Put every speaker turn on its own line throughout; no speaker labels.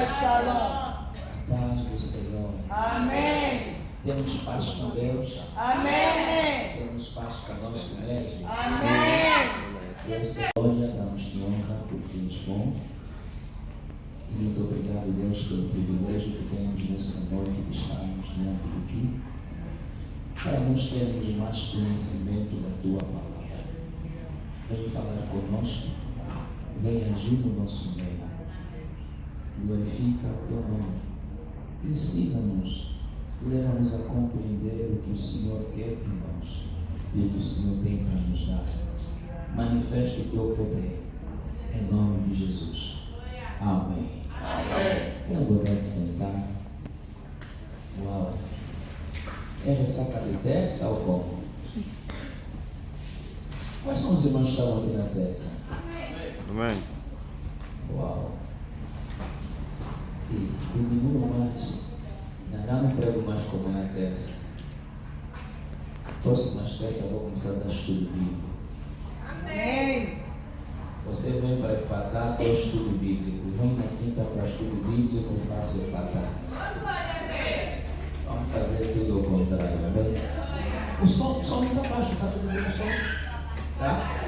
Shalom.
Paz do Senhor.
Amém.
Temos paz com Deus.
Amém.
Temos paz com o nosso mestre.
Amém.
Deus é glória, damos-te honra porque és bom. E muito obrigado, Deus, pelo privilégio que temos nessa noite que estamos diante de Ti, para nós termos mais conhecimento da Tua palavra. Vem falar conosco, vem agir no nosso meio. Glorifica o Teu nome. Ensina-nos, leva-nos a compreender o que o Senhor quer de nós e o que o Senhor tem para nos dar. Manifesta o Teu poder, em nome de Jesus. Amém.
Amém.
Tenha vontade de sentar. Uau! É ressaca de terça ou como? Quais são os irmãos que estavam aqui na terça?
Amém.
Uau! E diminuo mais. Já não prego mais como na terça. Próximas terças vou começar a dar estudo bíblico.
Amém.
Você vem para Efatá, tem estudo bíblico. Vem na quinta para estudo bíblico, eu faço Efatá. Vamos fazer tudo ao contrário, amém? O som não está baixo, está tudo bem o som? Tá?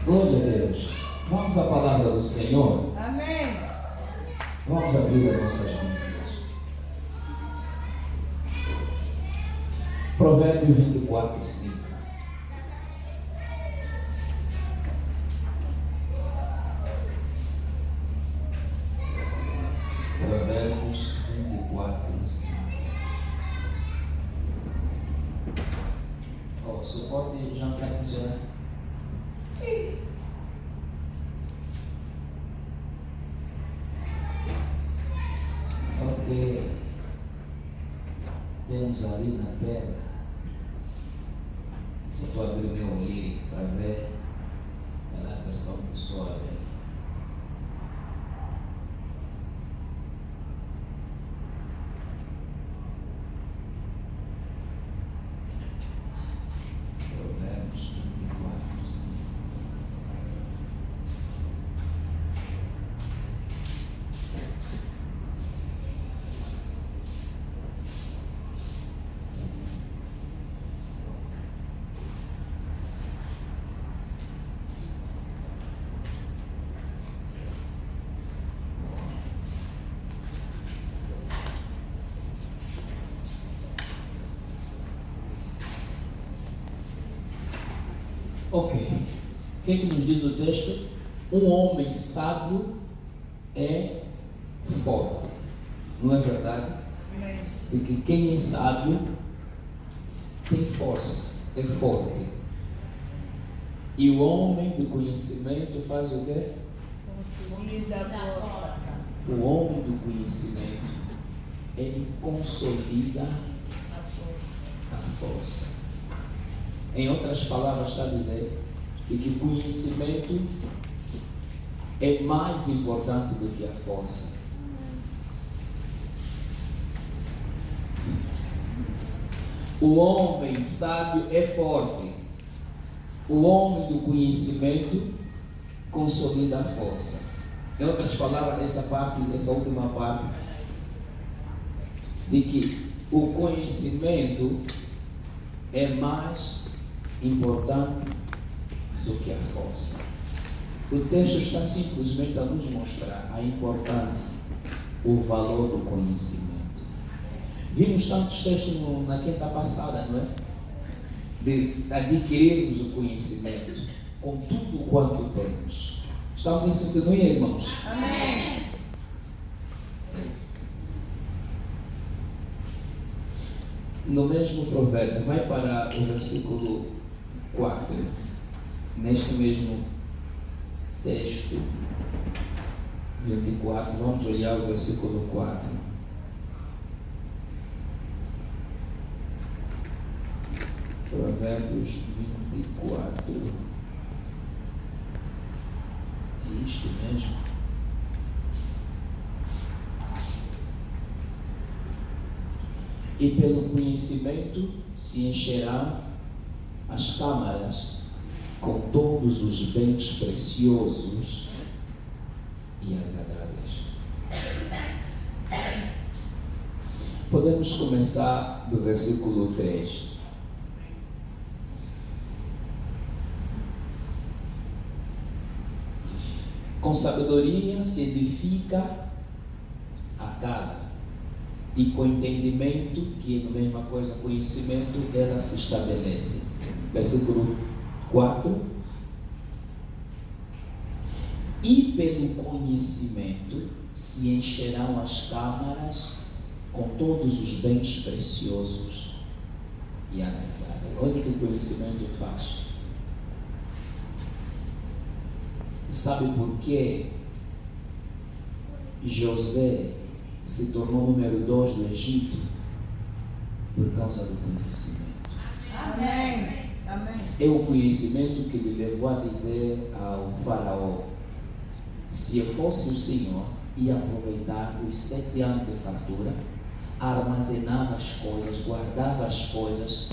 Glória a Deus. Vamos à palavra do Senhor.
Amém.
Vamos abrir as nossas Bíblias. Provérbio 24, 5. Provérbios 24, 5. O suporte já não está funcionando. Ok. Temos ali na tela. Só estou abrindo o meu lyric para ver a versão que soa bem. Provérbios 24, 5. Ok. O que nos diz o texto? Um homem sábio é forte. Não é verdade?
Amém.
Porque quem é sábio tem força, é forte. E o homem do conhecimento faz o quê?
Consolida a força.
O homem do conhecimento, ele consolida a força. Em outras palavras, está a dizer que o conhecimento é mais importante do que a força. O homem sábio é forte. O homem do conhecimento consolida a força. Em outras palavras, essa última parte, de que o conhecimento é mais importante do que a força. O texto está simplesmente a nos mostrar a importância, o valor do conhecimento. Vimos tantos textos na quinta passada, não é? De adquirirmos o conhecimento com tudo quanto temos. Estamos em sintonia, irmãos?
Amém.
No mesmo provérbio, vai para o versículo 4, neste mesmo texto, 24, vamos olhar o versículo 4. Provérbios 24. É isto mesmo? E pelo conhecimento se encherão as câmaras com todos os bens preciosos e agradáveis. Podemos começar do versículo 3. Com sabedoria se edifica a casa, e com entendimento, que é a mesma coisa, conhecimento, ela se estabelece. Versículo 4. E pelo conhecimento se encherão as câmaras com todos os bens preciosos e agradáveis. Olha o que o conhecimento faz. Sabe por que José se tornou número 2 do Egito? Por causa do conhecimento.
Amém. Amém.
É o conhecimento que lhe levou a dizer ao faraó: se eu fosse o Senhor, ia aproveitar os 7 anos de fartura, armazenava as coisas, guardava as coisas.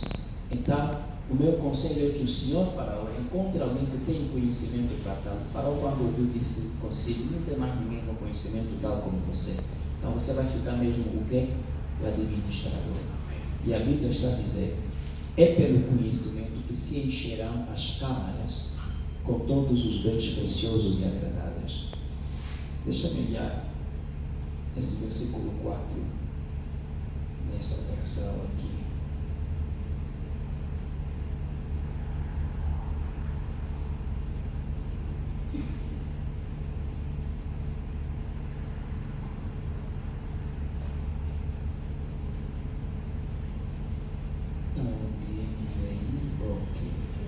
Então, o meu conselho é que o Senhor faraó encontre alguém que tenha conhecimento para tal. O faraó, quando ouviu, disse consigo: não tem mais ninguém com conhecimento tal como você. Então você vai ficar mesmo o quê? O administrador. E a Bíblia está a dizer: é pelo conhecimento que se encherão as câmaras com todos os bens preciosos e agradáveis. Deixa-me olhar esse versículo 4 nessa versão aqui.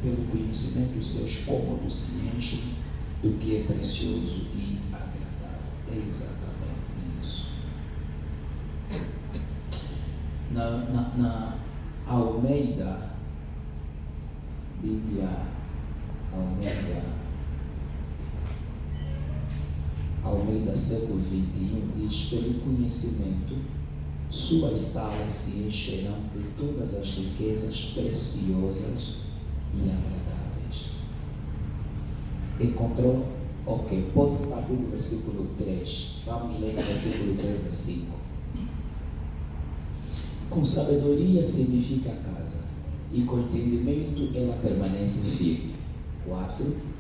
Pelo conhecimento, os seus cômodos se enchem do que é precioso e agradável. É exatamente isso. Na Almeida, Bíblia Almeida século 21 diz: pelo conhecimento suas salas se encherão de todas as riquezas preciosas e agradáveis. Encontrou? Ok, pode partir do versículo 3. Vamos ler do versículo 3 a 5. Com sabedoria se edifica a casa, e com entendimento ela permanece firme. 4.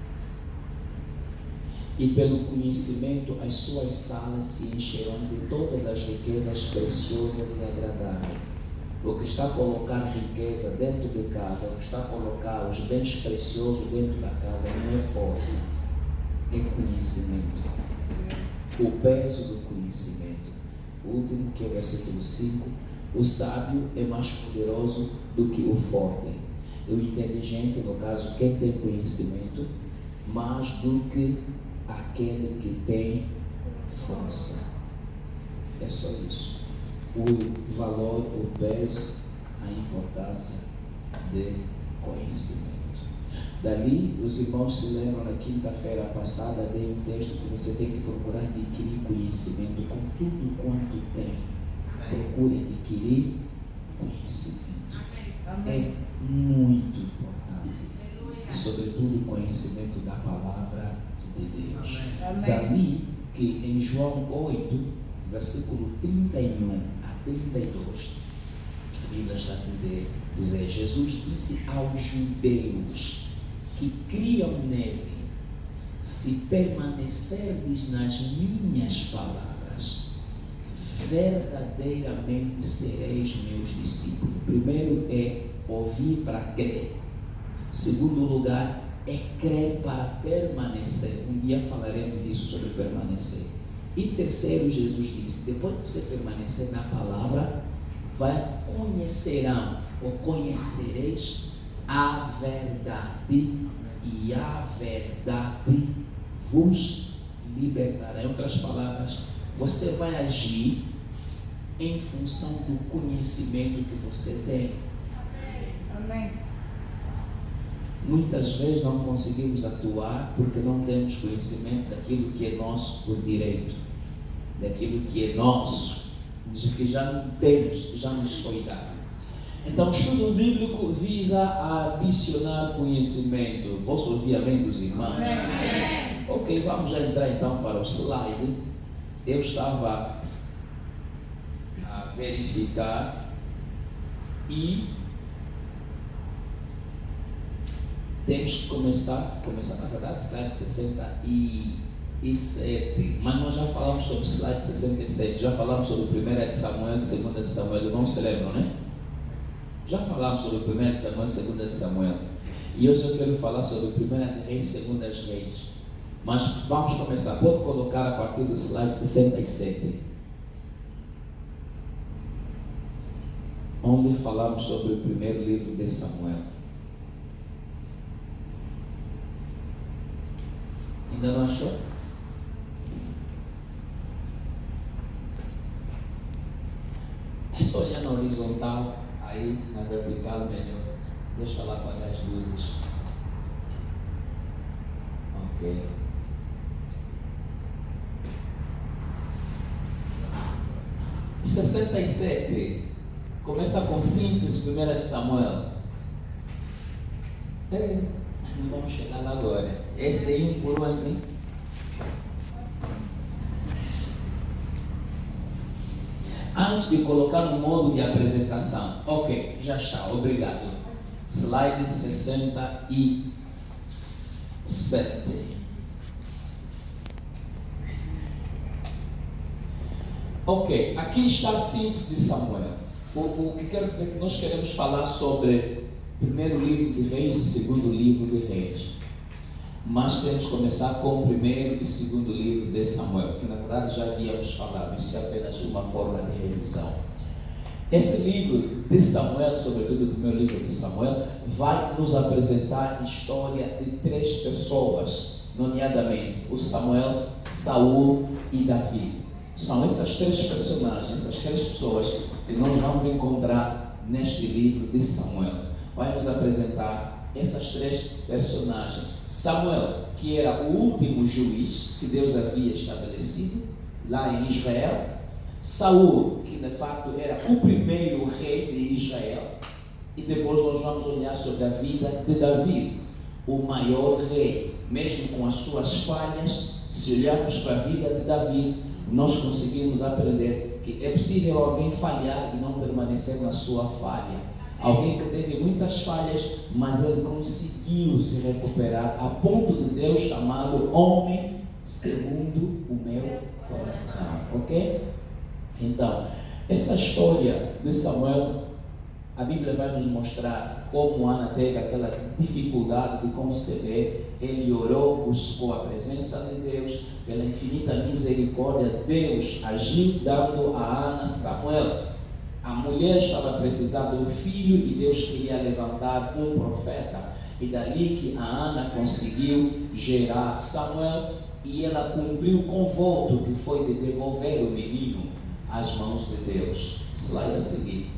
E pelo conhecimento as suas salas se encherão de todas as riquezas preciosas e agradáveis. O que está a colocar riqueza dentro de casa, o que está a colocar os bens preciosos dentro da casa não é força, é conhecimento. O peso do conhecimento. O último, que é o versículo 5: o sábio é mais poderoso do que o forte. E o inteligente, no caso, quem tem conhecimento, mais do que aquele que tem força. É só isso. O valor, o peso, a importância de conhecimento. Dali, os irmãos se lembram, na quinta-feira passada, dei um texto que você tem que procurar adquirir conhecimento com tudo quanto tem. Procure adquirir conhecimento. É muito importante. E sobretudo o conhecimento da palavra de Deus. Dali que em João 8, versículo 31 a 32, a Bíblia está a dizer: Jesus disse aos judeus que criam nele: se permanecerdes nas minhas palavras, verdadeiramente sereis meus discípulos. Primeiro é ouvir para crer. Segundo lugar é crer para permanecer. Um dia falaremos disso, sobre permanecer. E terceiro, Jesus disse: depois de você permanecer na palavra, conhecerão ou conhecereis a verdade, e a verdade vos libertará. Em outras palavras, você vai agir em função do conhecimento que você tem.
Amém.
Muitas vezes não conseguimos atuar porque não temos conhecimento daquilo que é nosso por direito, daquilo que é nosso, que já não temos, já nos foi dado. Então, o estudo bíblico visa adicionar conhecimento. Posso ouvir amém dos irmãos?
Amém.
Ok, vamos já entrar então para o slide. Eu estava a verificar e temos que começar na verdade, slide 67. Mas nós já falamos sobre o slide 67, já falamos sobre 1 de Samuel, 2 de Samuel, não se lembram, né? Já falamos sobre 1 de Samuel, 2 de Samuel. E hoje eu quero falar sobre 1 de Reis, 2 Reis. Mas vamos começar. Pode colocar a partir do slide 67. Onde falamos sobre o primeiro livro de Samuel. Ainda não achou? É só olhar na horizontal. Aí na vertical melhor. Deixa lá apagar as luzes. Ok. E 67. Começa com síntese 1 de Samuel. Não vamos chegar lá agora. Esse aí por um assim. Antes de colocar no modo de apresentação. Ok, já está, obrigado. Slide 67. Ok, aqui está a síntese de Samuel. O que quero dizer é que nós queremos falar sobre o primeiro livro de Reis e o segundo livro de Reis. Mas temos que começar com o primeiro e o segundo livro de Samuel, que na verdade já havíamos falado, isso é apenas uma forma de revisão. Esse livro de Samuel, sobretudo o primeiro livro de Samuel, vai nos apresentar a história de 3 pessoas, nomeadamente o Samuel, Saul e Davi. São essas 3 personagens, essas 3 pessoas que nós vamos encontrar neste livro de Samuel. Vai nos apresentar essas 3 personagens. Samuel, que era o último juiz que Deus havia estabelecido lá em Israel. Saul, que de facto era o primeiro rei de Israel. E depois nós vamos olhar sobre a vida de Davi, o maior rei. Mesmo com as suas falhas, se olharmos para a vida de Davi, nós conseguimos aprender que é possível alguém falhar e não permanecer na sua falha. Alguém que teve muitas falhas, mas ele conseguiu se recuperar a ponto de Deus chamá-lo homem segundo o meu coração. Ok? Então, essa história de Samuel, a Bíblia vai nos mostrar como Ana teve aquela dificuldade de conceber. Ele orou, buscou a presença de Deus, pela infinita misericórdia, Deus agiu dando a Ana Samuel. A mulher estava precisando de um filho e Deus queria levantar um profeta. E dali que a Ana conseguiu gerar Samuel e ela cumpriu o convite que foi de devolver o menino às mãos de Deus. Slide a seguir.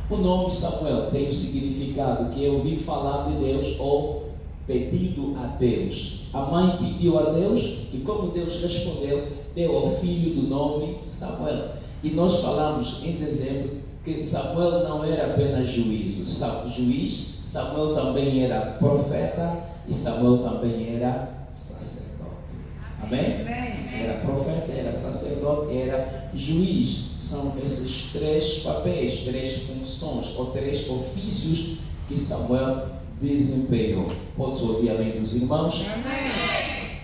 O nome Samuel tem o significado que é ouvir falar de Deus ou pedido a Deus. A mãe pediu a Deus e como Deus respondeu, deu ao filho do nome Samuel. E nós falamos em dezembro que Samuel não era apenas juiz, Samuel também era profeta e Samuel também era sacerdote. Amém? Era profeta, era sacerdote, era juiz. São esses 3 papéis, 3 funções ou 3 ofícios que Samuel desempenhou. Pode-se ouvir amém dos irmãos?
Amém.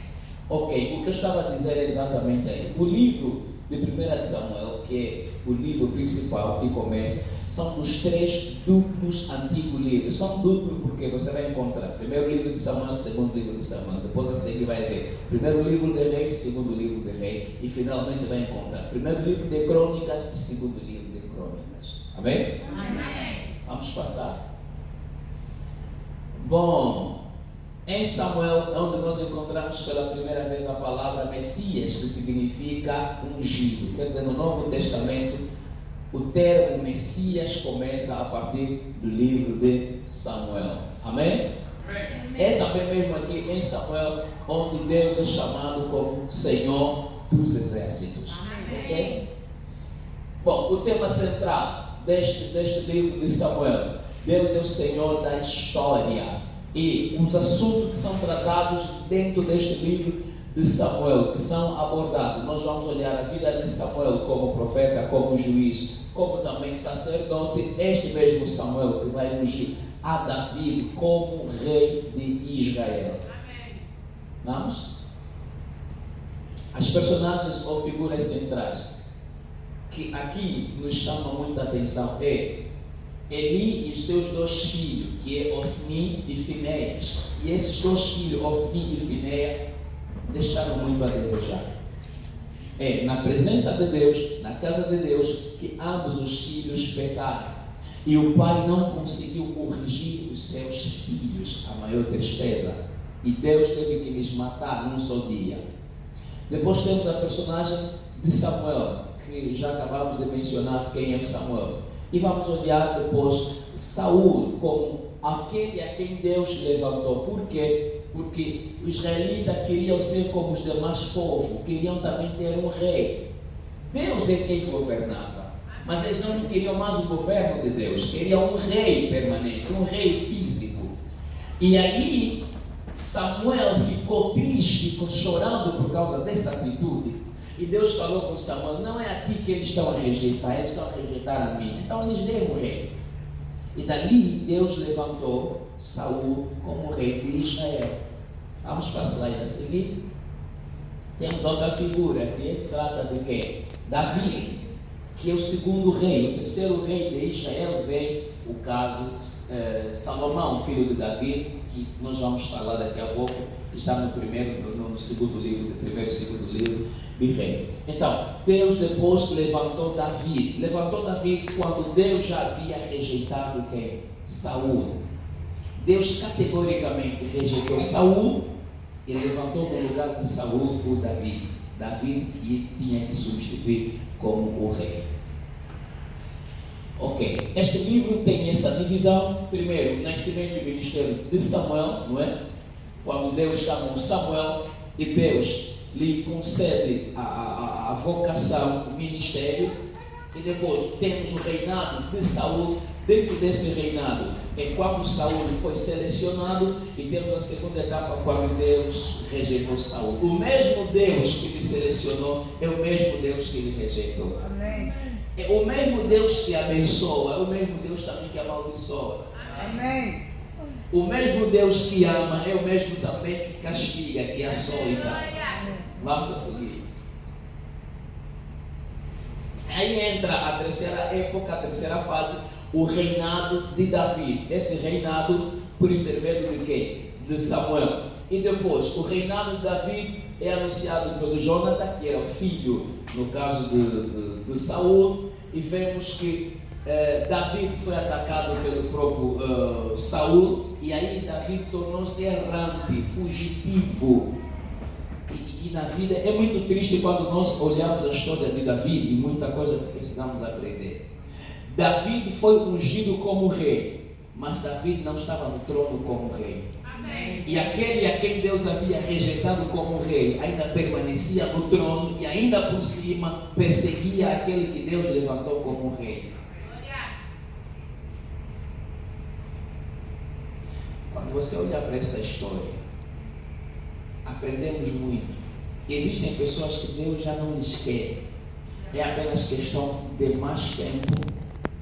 Ok, o que eu estava a dizer é exatamente aí. O livro de 1 de Samuel, que é o livro principal que começa, são os 3 duplos antigos livros. São duplos porque você vai encontrar primeiro livro de Samuel, segundo livro de Samuel, depois a seguir vai ver primeiro livro de Reis, segundo livro de Reis, e finalmente vai encontrar primeiro livro de Crônicas e segundo livro de Crônicas. Amém?
Amém.
Vamos passar. Bom, em Samuel, onde nós encontramos pela primeira vez a palavra Messias, que significa ungido. Quer dizer, no Novo Testamento, o termo Messias começa a partir do livro de Samuel. Amém? É também mesmo aqui em Samuel, onde Deus é chamado como Senhor dos Exércitos. Ok? Bom, o tema central deste livro de Samuel. Deus é o Senhor da história. E os assuntos que são tratados dentro deste livro de Samuel, que são abordados, nós vamos olhar a vida de Samuel como profeta, como juiz, como também sacerdote. Este mesmo Samuel que vai ungir a Davi como rei de Israel. Vamos? As personagens ou figuras centrais que aqui nos chamam muita atenção é Eli e os seus dois filhos, que é Ofni e Finéias. E esses dois filhos, Ofni e Finéias, deixaram muito a desejar. É na presença de Deus, na casa de Deus, que ambos os filhos pecaram. E o pai não conseguiu corrigir os seus filhos, a maior tristeza. E Deus teve que lhes matar num só dia. Depois temos a personagem de Samuel, que já acabamos de mencionar quem é Samuel. E vamos olhar depois Saul como aquele a quem Deus levantou. Por quê? Porque os israelitas queriam ser como os demais povos, queriam também ter um rei. Deus é quem governava, mas eles não queriam mais o governo de Deus, queriam um rei permanente, um rei físico. E aí Samuel ficou triste, ficou chorando por causa dessa atitude. E Deus falou com Samuel: não é a ti que eles estão a rejeitar, eles estão a rejeitar a mim. Então eles dêem um rei. E dali Deus levantou Saul como rei de Israel. Vamos para a slide a seguir. Temos outra figura que se trata de quem? Davi, que é o segundo rei. O terceiro rei de Israel vem o caso Salomão, filho de Davi, que nós vamos falar daqui a pouco, que está no segundo livro, do primeiro e segundo livro de rei. Então, Deus depois levantou Davi. Levantou Davi quando Deus já havia rejeitado quem? Saul. Deus categoricamente rejeitou Saul e levantou no lugar de Saul o Davi. Davi que tinha que substituir como o rei. Ok, este livro tem essa divisão. Primeiro, o nascimento e ministério de Samuel, não é? Quando Deus chama Samuel e Deus lhe concede a vocação, o ministério. E depois temos o reinado de Saul. Dentro desse reinado é quando Saul foi selecionado, e temos a segunda etapa quando Deus rejeitou Saul. O mesmo Deus que lhe selecionou é o mesmo Deus que lhe rejeitou.
Amém.
É o mesmo Deus que abençoa, é o mesmo Deus também que amaldiçoa.
Amém.
O mesmo Deus que ama é o mesmo também que castiga, que açoita. Vamos a seguir. Aí entra a terceira época, a terceira fase, o reinado de Davi. Esse reinado por intermédio de quem? De Samuel. E depois, o reinado de Davi é anunciado pelo Jonathan, que era o filho, no caso de Saul, e vemos que Davi foi atacado pelo próprio Saul, e aí Davi tornou-se errante, fugitivo. E na vida é muito triste quando nós olhamos a história de Davi, e muita coisa que precisamos aprender. Davi foi ungido como rei, mas Davi não estava no trono como rei.
Amém.
E aquele a quem Deus havia rejeitado como rei ainda permanecia no trono, e ainda por cima perseguia aquele que Deus levantou como rei. Quando você olha para essa história, aprendemos muito. Existem pessoas que Deus já não lhes quer. É apenas questão de mais tempo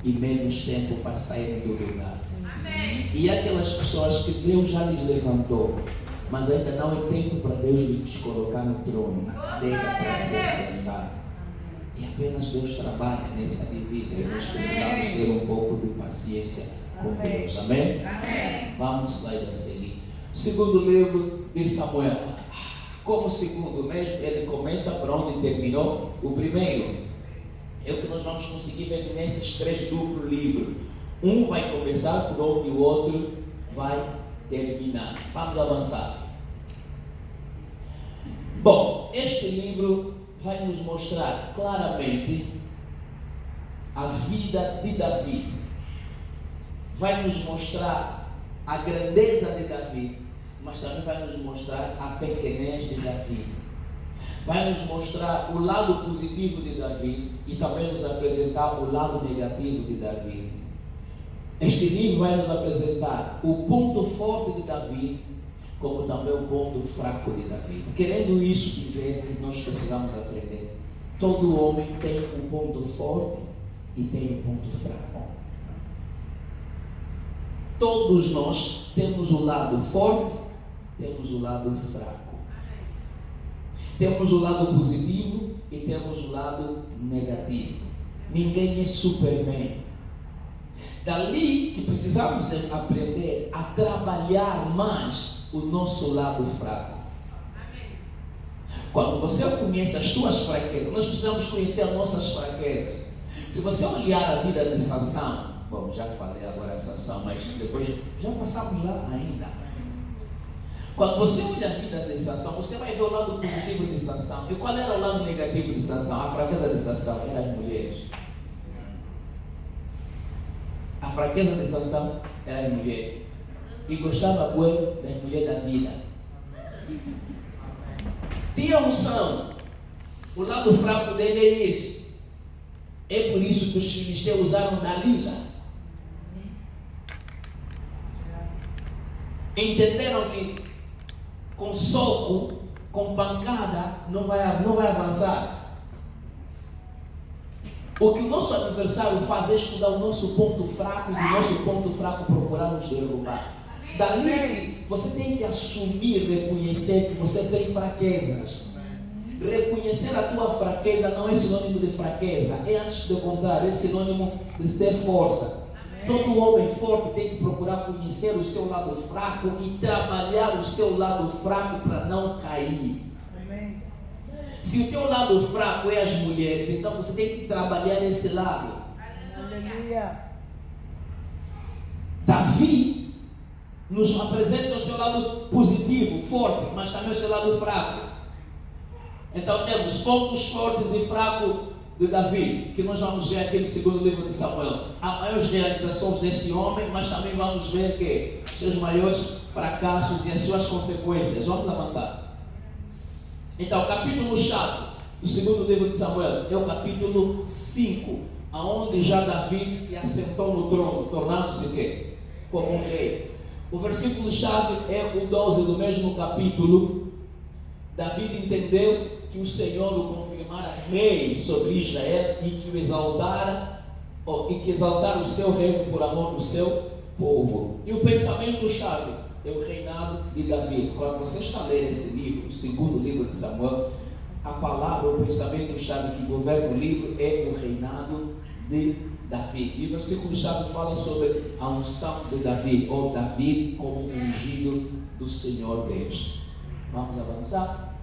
e menos tempo para saírem do lugar.
Amém.
E aquelas pessoas que Deus já lhes levantou, mas ainda não é tempo para Deus lhes colocar no trono, na cadeira para se assentar. E apenas Deus trabalha nessa divisa, e nós precisamos ter um pouco de paciência com Deus. Amém?
Amém.
Vamos lá a seguir. O segundo livro de Samuel. Como o segundo mesmo, ele começa para onde terminou o primeiro. É o que nós vamos conseguir ver nesses três duplos livros. Um vai começar por onde o outro vai terminar. Vamos avançar. Bom, este livro vai nos mostrar claramente a vida de Davi. Vai nos mostrar a grandeza de Davi, mas também vai nos mostrar a pequenez de Davi. vai nos mostrar o lado positivo de Davi e também nos apresentar o lado negativo de Davi. Este livro vai nos apresentar o ponto forte de Davi, como também o ponto fraco de Davi. Querendo isso dizer que nós precisamos aprender. Todo homem tem um ponto forte e tem um ponto fraco. Todos nós temos o lado forte, temos o lado fraco. Temos o lado positivo e temos o lado negativo. Ninguém é Superman. Dali que precisamos aprender a trabalhar mais o nosso lado fraco. Quando você conhece as tuas fraquezas, nós precisamos conhecer as nossas fraquezas. Se você olhar a vida de Sansão, bom, já falei agora a Sansão, mas depois já passamos lá ainda. Quando você olha a vida de Sansão, você vai ver o lado positivo de Sansão. E qual era o lado negativo de Sansão? A fraqueza de Sansão eram as mulheres. A fraqueza de Sansão era as mulheres. E gostava muito das mulheres da vida. Tinha unção. O lado fraco dele é isso. É por isso que os filisteus usaram Dalila. Entenderam que com soco, com pancada, não vai avançar. O que o nosso adversário faz é estudar o nosso ponto fraco e do nosso ponto fraco procurar nos derrubar. Dali você tem que assumir, reconhecer que você tem fraquezas. Reconhecer a tua fraqueza não é sinônimo de fraqueza, é antes do contrário, é sinônimo de ter força. Todo homem forte tem que procurar conhecer o seu lado fraco e trabalhar o seu lado fraco para não cair.
Amém.
Se o teu lado fraco é as mulheres, então você tem que trabalhar esse lado.
Aleluia.
Davi nos apresenta o seu lado positivo, forte, mas também o seu lado fraco. Então temos pontos fortes e fracos de Davi, que nós vamos ver aqui no segundo livro de Samuel. Há maiores realizações desse homem, mas também vamos ver que seus maiores fracassos e as suas consequências. Vamos avançar. Então, o capítulo-chave do segundo livro de Samuel é o capítulo 5, aonde já Davi se assentou no trono, tornando-se quê? Como um rei. O versículo-chave é o 12 do mesmo capítulo. Davi entendeu que o Senhor o confirmara rei sobre Israel e que exaltara o seu reino por amor do seu povo. E o pensamento-chave é o reinado de Davi. Quando você está a ler esse livro, o segundo livro de Samuel, a palavra, o pensamento-chave que governa o livro é o reinado de Davi. E o versículo-chave fala sobre a unção de Davi, ou Davi como ungido do Senhor Deus. Vamos avançar?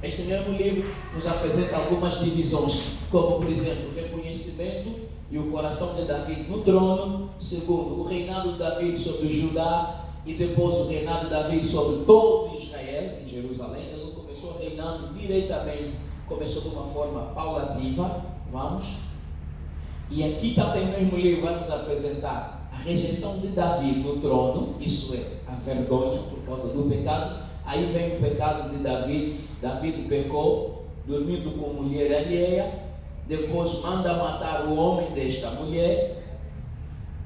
Este mesmo livro nos apresenta algumas divisões, como por exemplo, o reconhecimento e o coração de Davi no trono. Segundo, o reinado de Davi sobre Judá. E depois o reinado de Davi sobre todo Israel, em Jerusalém. Ele não começou reinando diretamente, começou de uma forma paulativa. Vamos. E aqui também o mesmo livro vai nos apresentar a rejeição de Davi no trono, isso é, a vergonha por causa do pecado. Aí vem o pecado de Davi. Davi pecou, dormindo com mulher alheia. Depois manda matar o homem desta mulher.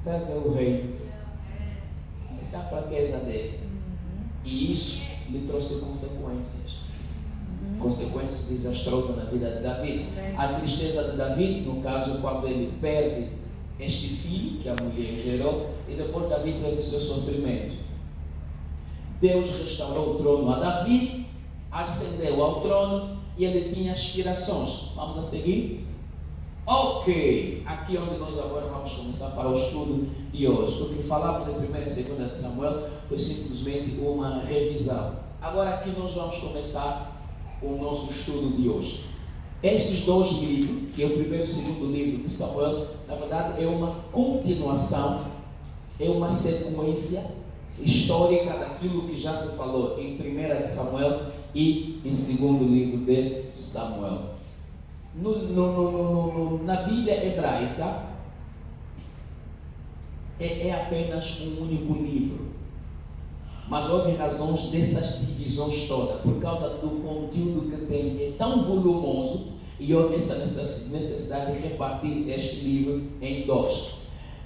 Até ver o rei. Essa é a fraqueza dele. E isso lhe trouxe consequências. Consequências desastrosas na vida de Davi. A tristeza de Davi, no caso, quando ele perde este filho que a mulher gerou. E depois Davi teve seu sofrimento. Deus restaurou o trono a Davi, ascendeu ao trono e ele tinha aspirações. Vamos a seguir? Ok, aqui onde nós agora vamos começar para o estudo de hoje. O que falamos de 1ª e 2ª de Samuel foi simplesmente uma revisão. Agora aqui nós vamos começar o nosso estudo de hoje. Estes dois livros, que é o 1º e o 2º livro de Samuel, na verdade é uma continuação, é uma sequência histórica daquilo que já se falou em 1ª de Samuel e em 2º livro de Samuel. Na Bíblia hebraica é apenas um único livro. Mas houve razões dessas divisões todas, por causa do conteúdo que tem, é tão volumoso, e houve essa necessidade de repartir este livro em dois.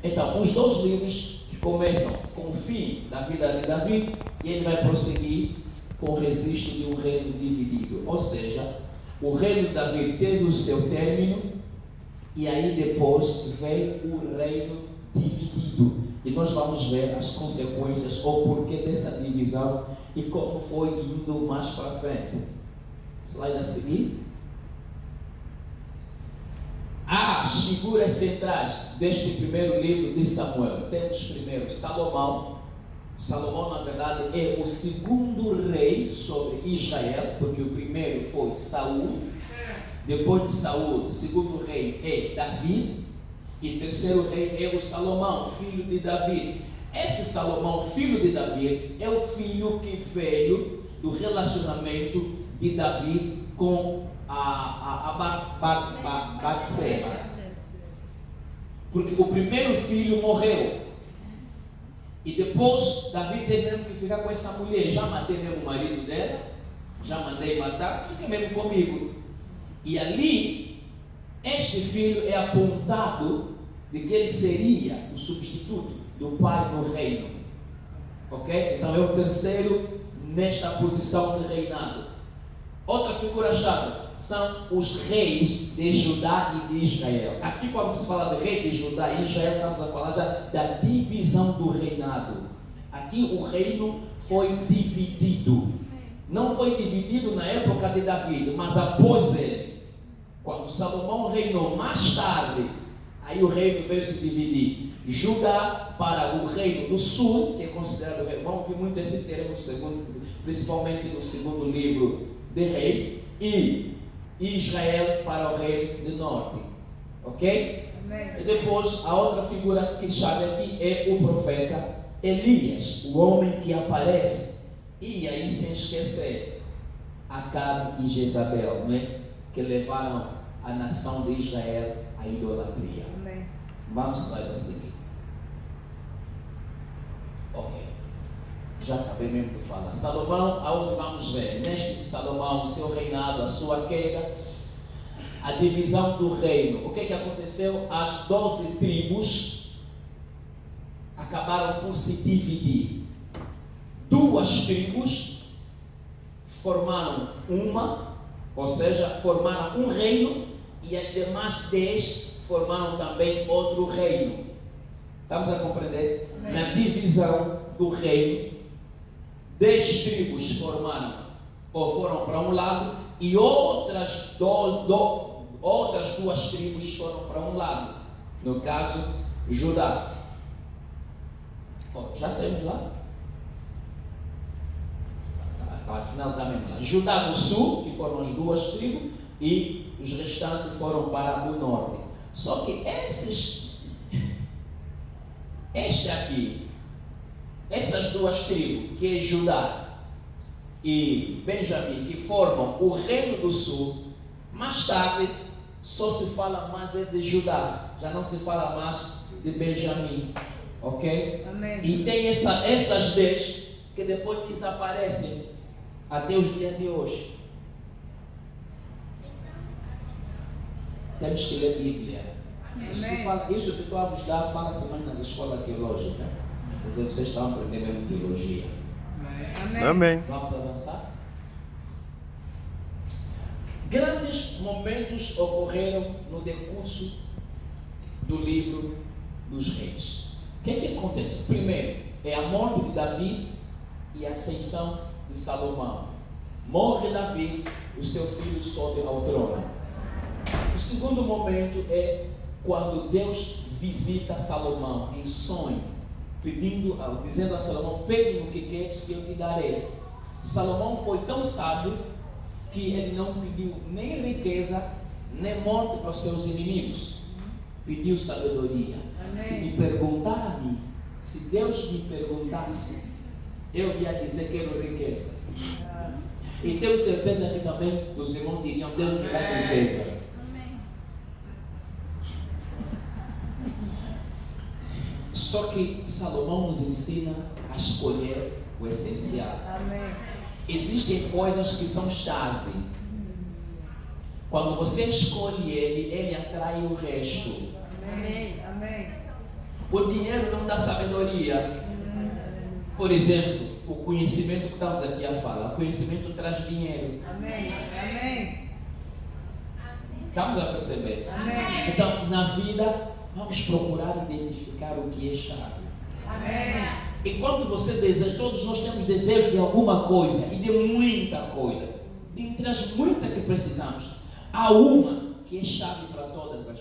Então, os dois livros começam com o fim da vida de Davi, e ele vai prosseguir com o registro de um reino dividido. Ou seja, o reino de Davi teve o seu término, e aí depois veio o reino dividido. E nós vamos ver as consequências ou porquê dessa divisão e como foi indo mais para frente. Slide a seguir. As figuras centrais deste primeiro livro de Samuel. Temos primeiro Salomão. Salomão, na verdade, é o segundo rei sobre Israel, porque o primeiro foi Saul. Depois de Saul, o segundo rei é Davi. E terceiro rei é o Salomão, filho de Davi. Esse Salomão, filho de Davi, é o filho que veio do relacionamento de Davi com a Batseba. Porque o primeiro filho morreu. E depois Davi teve mesmo que ficar com essa mulher. Já matei mesmo o marido dela, já mandei matar, fica mesmo comigo. E ali, este filho é apontado de que ele seria o substituto do pai no reino. Ok? Então é o terceiro nesta posição de reinado. Outra figura-chave são os reis de Judá e de Israel. Aqui, quando se fala de rei de Judá e Israel, estamos a falar já da divisão do reinado. Aqui o reino foi dividido. Não foi dividido na época de Davi, mas após ele. Quando Salomão reinou mais tarde, aí o reino veio se dividir. Judá para o reino do sul, que é considerado rei. Vamos ver muito esse termo, principalmente no segundo livro de Rei. E Israel para o reino do norte. Ok?
Amém.
E depois, a outra figura que chave aqui é o profeta Elias, o homem que aparece. E aí, sem esquecer, Acabe e Jezabel, né? Que levaram a nação de Israel à idolatria.
Amém.
Vamos lá a seguir. Ok. Já acabei mesmo de falar. Salomão, aonde vamos ver? Neste Salomão, seu reinado, a sua queda, a divisão do reino. O que aconteceu? As 12 tribos acabaram por se dividir. 2 tribos formaram uma, ou seja, formaram um reino, e as demais 10 formaram também outro reino. Estamos a compreender?
Amém.
Na divisão do reino, 10 tribos formaram, ou foram para um lado, e outras duas tribos foram para um lado. No caso, Judá. Já saímos lá? Afinal está mesmo lá. Judá no sul, que foram as 2 tribos, e os restantes foram para o norte. Só que essas 2 tribos, que é Judá e Benjamim, que formam o reino do sul, mais tarde só se fala mais de Judá, já não se fala mais de Benjamim. Ok?
Amém.
E tem essas 10 que depois desaparecem até os dias de hoje. Temos que ler Bíblia. Isso que estou a vos dar, fala-se mais nas escolas teológicas. Quer dizer, vocês estão aprendendo mesmo teologia.
Amém.
Amém.
Vamos avançar? Grandes momentos ocorreram no decurso do livro dos reis. O que acontece? Primeiro, é a morte de Davi e a ascensão de Salomão. Morre Davi, o seu filho sobe ao trono. O segundo momento é quando Deus visita Salomão em sonho, dizendo a Salomão: pede-me o que queres que eu te darei. Salomão foi tão sábio que ele não pediu nem riqueza, nem morte para os seus inimigos. Pediu sabedoria.
Amém.
Se me perguntar a mim, se Deus me perguntasse, eu ia dizer que quero riqueza. E tenho certeza que também os irmãos diriam: Deus me dá riqueza. Só Só que Salomão nos ensina a escolher o essencial.
Amém.
Existem coisas que são chave. Quando você escolhe ele atrai o resto.
Amém. Amém.
O dinheiro não dá sabedoria. Por exemplo, o conhecimento que estamos aqui a falar. O conhecimento traz dinheiro.
Amém. Amém.
Estamos a perceber?
Amém.
Então, na vida, vamos procurar identificar o que é chave.
Amém.
Enquanto você deseja, todos nós temos desejo de alguma coisa e de muita coisa. Dentre as muitas que precisamos, há uma que é chave para todas as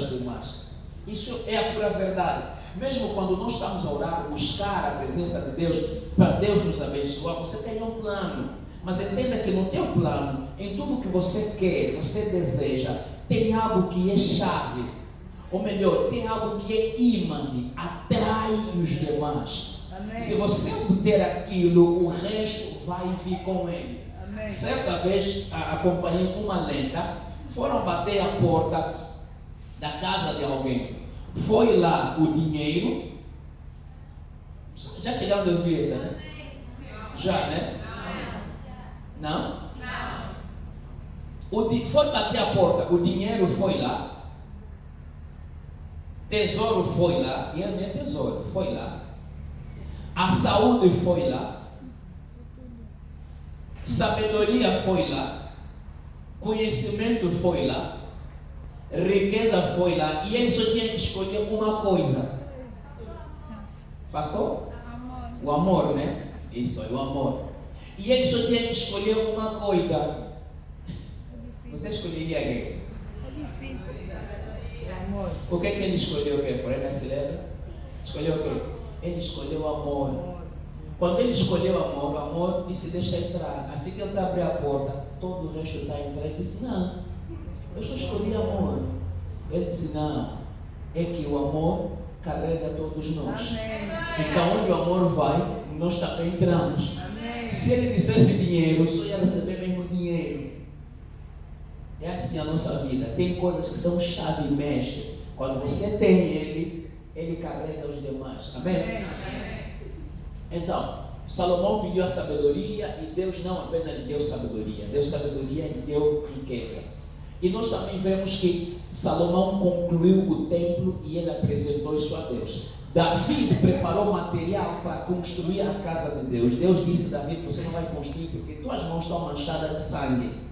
demais. Isso é a pura verdade. Mesmo quando nós estamos a orar, buscar a presença de Deus, para Deus nos abençoar, você tem um plano. Mas entenda que no teu plano, em tudo que você quer, você deseja, tem algo que é chave. Ou melhor, tem algo que é ímã, atrai os demais.
Amém.
Se você obter aquilo, o resto vai vir com ele.
Amém.
Certa vez, acompanhei uma lenda, foram bater a porta da casa de alguém. Foi lá o dinheiro. Já chegaram a ouvir essa, né? Já, né? Não? Foi bater a porta, o dinheiro foi lá. Tesouro foi lá, dinheiro não é tesouro, foi lá. A saúde foi lá. Sabedoria foi lá. Conhecimento foi lá. Riqueza foi lá. E ele só tinha que escolher uma coisa. Pastor? O amor, né? Isso é o amor. E ele só tinha que escolher uma coisa. Você escolheria quem?
Amor.
O que é que ele escolheu? O que? Fred se lembra? Escolheu o quê? Ele escolheu o amor. Quando ele escolheu o amor disse: deixa entrar. Assim que ele está abrindo a porta, todo o resto está entrando. Ele disse: não, eu só escolhi amor. Ele disse: não, é que o amor carrega todos nós.
Amém.
Então onde o amor vai, nós também entramos.
Amém.
Se ele dissesse dinheiro, eu só ia receber mesmo dinheiro. É assim a nossa vida. Tem coisas que são chave mestre. Quando você tem ele carrega os demais. Amém?
Amém.
Então, Salomão pediu a sabedoria e Deus não apenas lhe deu sabedoria e lhe deu riqueza. E nós também vemos que Salomão concluiu o templo e ele apresentou isso a Deus. Davi preparou material para construir a casa de Deus. Deus disse a Davi: você não vai construir porque tuas mãos estão manchadas de sangue.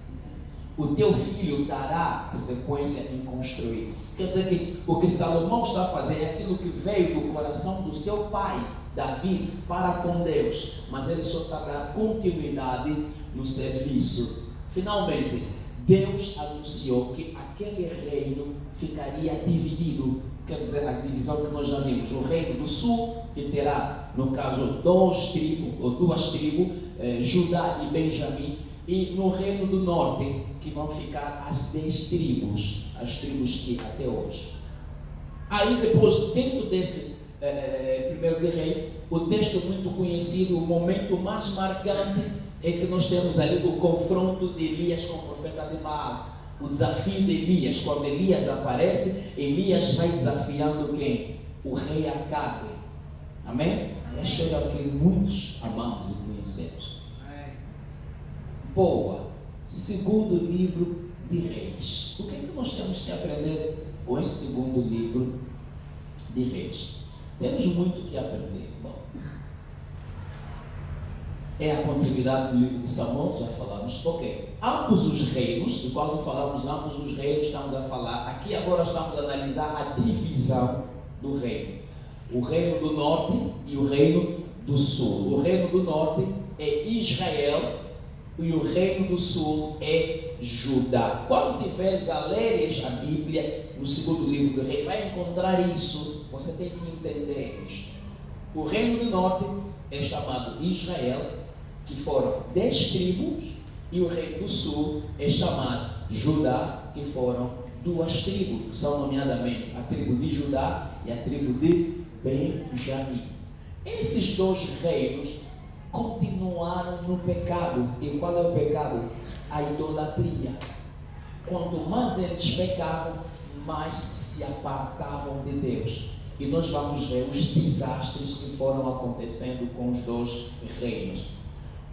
O teu filho dará a sequência em construir. Quer dizer que o que Salomão está a fazer é aquilo que veio do coração do seu pai, Davi, para com Deus. Mas ele só está dando continuidade no serviço. Finalmente, Deus anunciou que aquele reino ficaria dividido. Quer dizer, a divisão que nós já vimos. O reino do sul, que terá, no caso, duas tribos, Judá e Benjamim. E no reino do norte, que vão ficar as 10 tribos, as tribos que até hoje. Aí depois, dentro desse primeiro de rei, o texto muito conhecido, o momento mais marcante é que nós temos ali o confronto de Elias com o profeta de Baal. O desafio de Elias, quando Elias aparece, Elias vai desafiando quem? O rei Acabe. Amém? É a história que muitos amamos e conhecemos. Boa, segundo livro de Reis. O que é que nós temos que aprender com esse segundo livro de Reis? Temos muito que aprender. Bom, é a continuidade do livro de Samuel, já falamos. Ok, ambos os reinos, e quando falamos ambos os reinos, estamos a falar, aqui agora estamos a analisar a divisão do reino. O reino do norte e o reino do sul. O reino do norte é Israel, e o reino do sul é Judá. Quando tiveres a ler a Bíblia, no segundo livro do rei, vai encontrar isso. Você tem que entender isto. O reino do norte é chamado Israel, que foram 10 tribos, e o reino do sul é chamado Judá, que foram 2 tribos, que são nomeadamente a tribo de Judá e a tribo de Benjamim. Esses 2 reinos continuaram no pecado. E qual é o pecado? A idolatria. Quanto mais eles pecavam, mais se apartavam de Deus. e nós vamos ver os desastres que foram acontecendo com os dois reinos.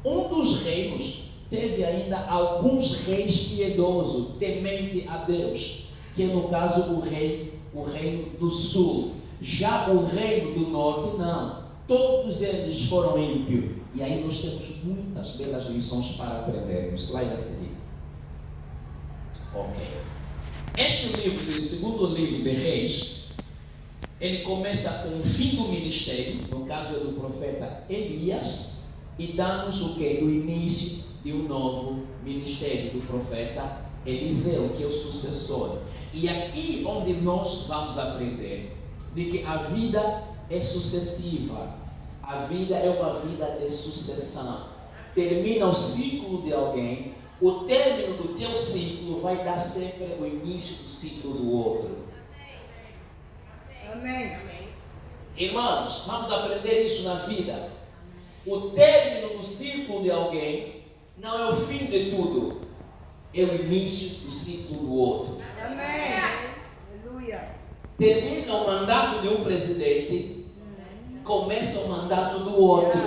Um dos reinos teve ainda alguns reis piedosos, temente a Deus, que é no caso o reino do sul. Já o reino do norte não, todos eles foram ímpios. E aí nós temos muitas belas lições para aprendermos. Slide a seguir. Ok. Este livro, o segundo livro de Reis, ele começa com o fim do ministério, no caso é do profeta Elias, e dá-nos o que? O início de um novo ministério do profeta Eliseu, que é o sucessor. E aqui onde nós vamos aprender de que a vida é sucessiva, a vida é uma vida de sucessão. Termina o ciclo de alguém, o término do teu ciclo vai dar sempre o início do ciclo do outro.
Amém.
Irmãos, vamos aprender isso na vida. O término do ciclo de alguém não é o fim de tudo, é o início do ciclo do outro.
Amém. Aleluia.
Termina o mandato de um presidente, começa o mandato do outro.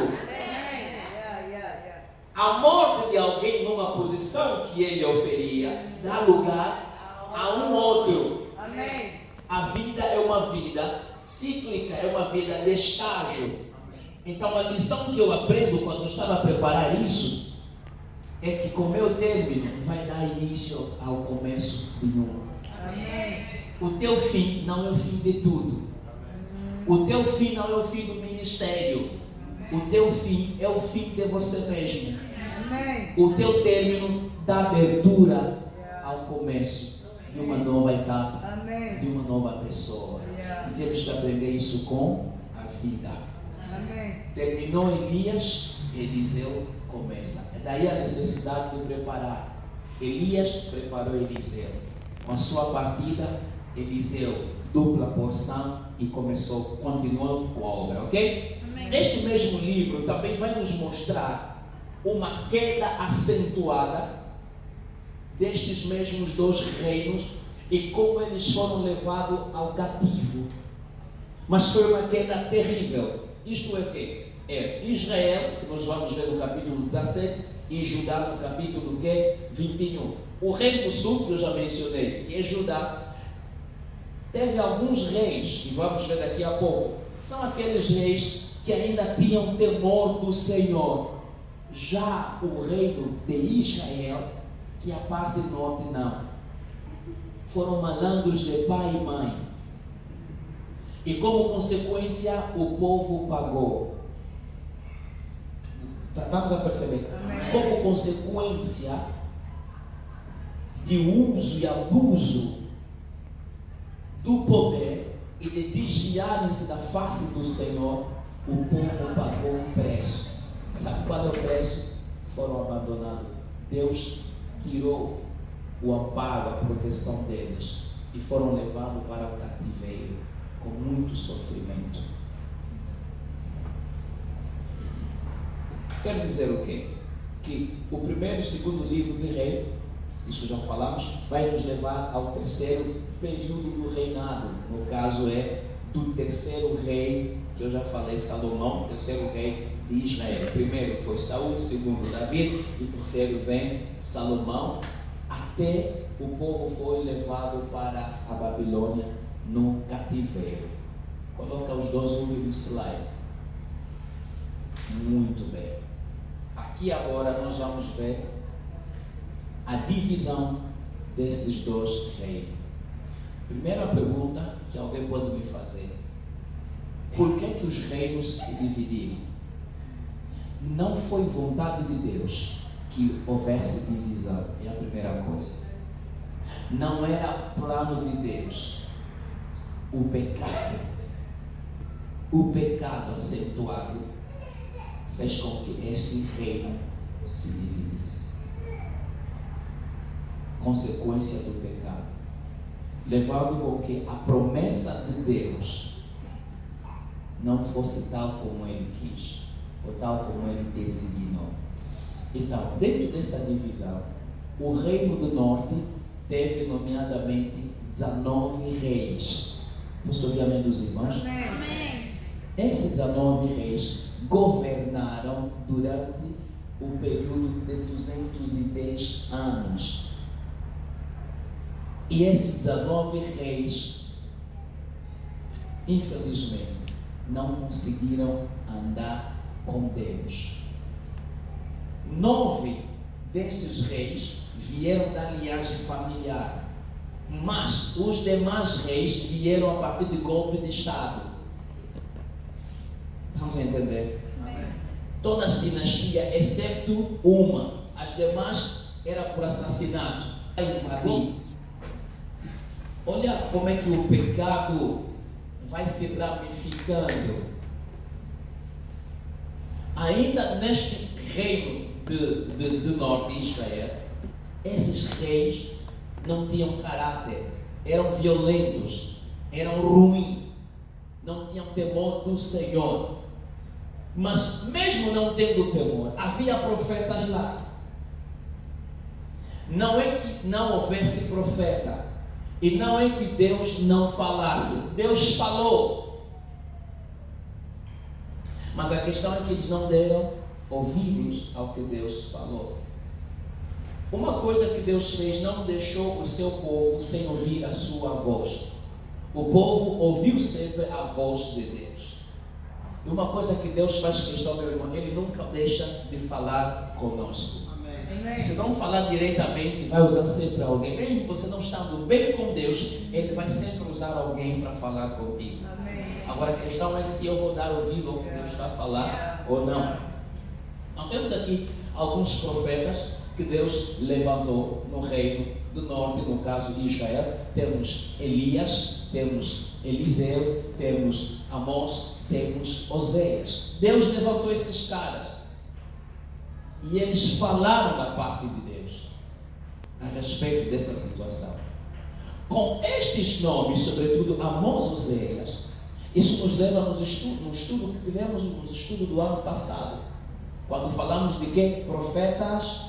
A morte de alguém numa posição que ele oferia dá lugar a um outro.
Amém.
A vida é uma vida cíclica, é uma vida de estágio. Então a lição que eu aprendo quando eu estava a preparar isso é que com o meu término vai dar início ao começo de um.
Amém.
O teu fim não é o fim de tudo. O teu fim não é o fim do ministério. O teu fim é o fim de você mesmo.
Amém.
O teu término dá abertura ao começo de uma nova etapa,
Amém.
de uma nova pessoa. E temos que aprender isso com a vida.
Amém.
Terminou Elias, Eliseu começa. É daí a necessidade de preparar. Elias preparou Eliseu. Com a sua partida, Eliseu dupla porção e continuou com a obra, ok?
Amém.
Este mesmo livro também vai nos mostrar uma queda acentuada destes mesmos dois reinos e como eles foram levados ao cativo. Mas foi uma queda terrível. Isto é o quê? É Israel, que nós vamos ver no capítulo 17, e Judá no capítulo 21. O reino do sul, que eu já mencionei, que é Judá, teve alguns reis, e vamos ver daqui a pouco, são aqueles reis que ainda tinham temor do Senhor. Já o reino de Israel, que a parte norte não, foram malandros de pai e mãe, e como consequência o povo pagou. Vamos a perceber?
Amém.
Como consequência de uso e abuso do poder e de desviarem-se da face do Senhor, o povo pagou um preço. Sabe qual é o preço? Foram abandonados. Deus tirou o amparo, a proteção deles e foram levados para o cativeiro com muito sofrimento. Quer dizer o quê? Que o primeiro e segundo livro de Rei, isso já falamos, vai nos levar ao terceiro período do reinado. No caso é do terceiro rei, que eu já falei, Salomão, terceiro rei de Israel. Primeiro foi Saul, segundo Davi, e terceiro vem Salomão, até o povo foi levado para a Babilônia no cativeiro. Coloca os dois últimos slides. Muito bem. Aqui agora nós vamos ver a divisão desses dois reinos. Primeira pergunta que alguém pode me fazer: por que os reinos se dividiram? Não foi vontade de Deus que houvesse divisão, é a primeira coisa. Não era plano de Deus. O pecado acentuado fez com que esse reino se dividisse. Consequência do pecado, levando com que a promessa de Deus não fosse tal como Ele quis, ou tal como Ele designou. Então, dentro dessa divisão, o reino do norte teve nomeadamente 19 reis. Posso ouvir amém dos irmãos?
Amém.
Esses 19 reis governaram durante o período de 210 anos. E esses 19 reis, infelizmente, não conseguiram andar com Deus. 9 desses reis vieram da linhagem familiar, mas os demais reis vieram a partir de golpe de Estado. Vamos entender?
Amém.
Todas as dinastias, exceto uma, as demais era por assassinato, invadir. Olha como é que o pecado vai se ramificando. Ainda neste reino do norte de Israel, esses reis não tinham caráter, eram violentos, eram ruins, não tinham temor do Senhor. Mas mesmo não tendo temor, havia profetas lá. Não é que não houvesse profeta, e não é que Deus não falasse. Deus falou, mas a questão é que eles não deram ouvidos ao que Deus falou. Uma coisa que Deus fez, não deixou o seu povo sem ouvir a sua voz. O povo ouviu sempre a voz de Deus. E uma coisa que Deus faz questão, meu irmão, Ele nunca deixa de falar conosco.
Amém.
Se não falar diretamente, vai usar sempre alguém. Mesmo você não estando bem com Deus, Ele vai sempre usar alguém para falar contigo.
Amém.
Agora a questão é se eu vou dar ouvido ao que Deus está a falar ou não. Então temos aqui alguns profetas que Deus levantou no reino do norte, no caso de Israel. Temos Elias, temos Eliseu, temos Amós, temos Oséias. Deus levantou esses caras e eles falaram da parte de Deus a respeito dessa situação. Com estes nomes, sobretudo Amós, Oséias, isso nos leva no estudo que tivemos no estudo do ano passado, quando falamos de quem? Profetas,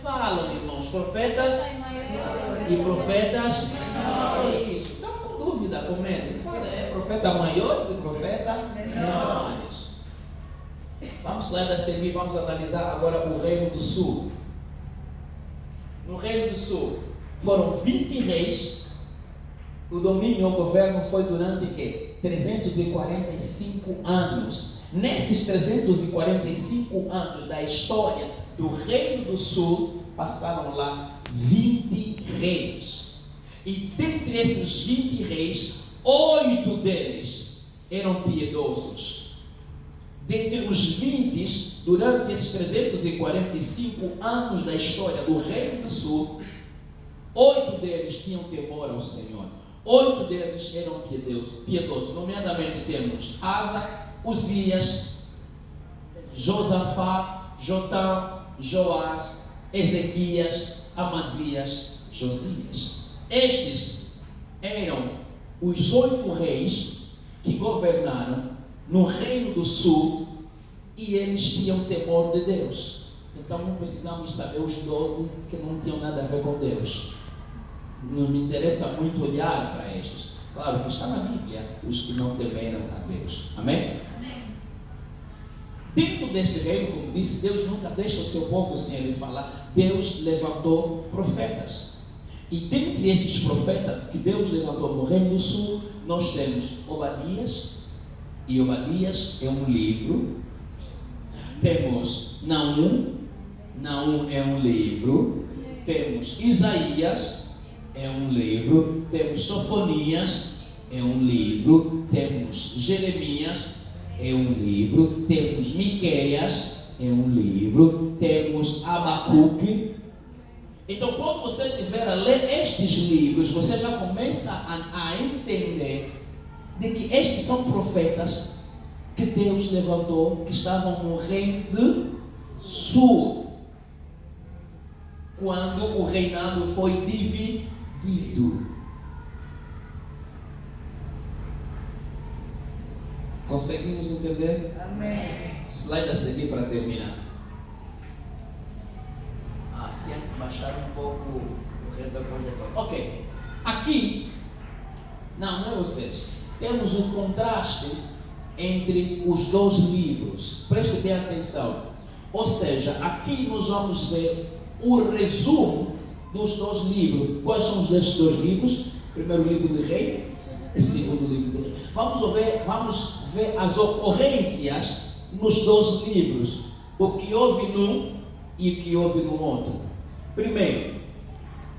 falam, irmãos, profetas e profetas, é isso, estão com dúvida, comendo, é profeta maiores e profeta menores. Vamos lá a seguir, vamos analisar agora o reino do sul. No reino do sul foram 20 reis. O domínio, o governo foi durante quê? 345 anos. Nesses 345 anos da história do reino do sul, passaram lá 20 reis. E dentre esses 20 reis, 8 deles eram piedosos. Dentre os 20, durante esses 345 anos da história do reino do sul, 8 deles tinham temor ao Senhor. 8 deles eram piedosos. Nomeadamente temos Asa, Uzias, Josafá, Jotam, Joás, Ezequias, Amazias, Josias. Estes eram os 8 reis que governaram no reino do sul e eles tinham temor de Deus. Então não precisamos saber os 12 que não tinham nada a ver com Deus. Não me interessa muito olhar para estes. Claro que está na Bíblia os que não temeram a Deus. Amém?
Amém.
Dentro deste reino, como disse, Deus nunca deixa o seu povo sem Ele falar. Deus levantou profetas. E dentre esses profetas que Deus levantou no reino do sul, nós temos Obadias. E Obadias é um livro. Temos Naum. Naum é um livro. Temos Isaías, é um livro. Temos Sofonias, é um livro. Temos Jeremias, é um livro. Temos Miqueias, é um livro. Temos Abacuque. Então, quando você estiver a ler estes livros, você já começa a entender de que estes são profetas que Deus levantou, que estavam no reino do sul, quando o reinado foi dividido. Conseguimos entender?
Amém.
Slide a seguir para terminar. Tinha que baixar um pouco o retroprojetor. Ok. Aqui, não é vocês. Temos um contraste entre os dois livros. Preste bem atenção. Ou seja, aqui nós vamos ver o resumo dos dois livros. Quais são esses dois livros? Primeiro livro de Rei e segundo livro de Rei. Vamos ver as ocorrências nos dois livros. O que houve num e o que houve no outro. Primeiro,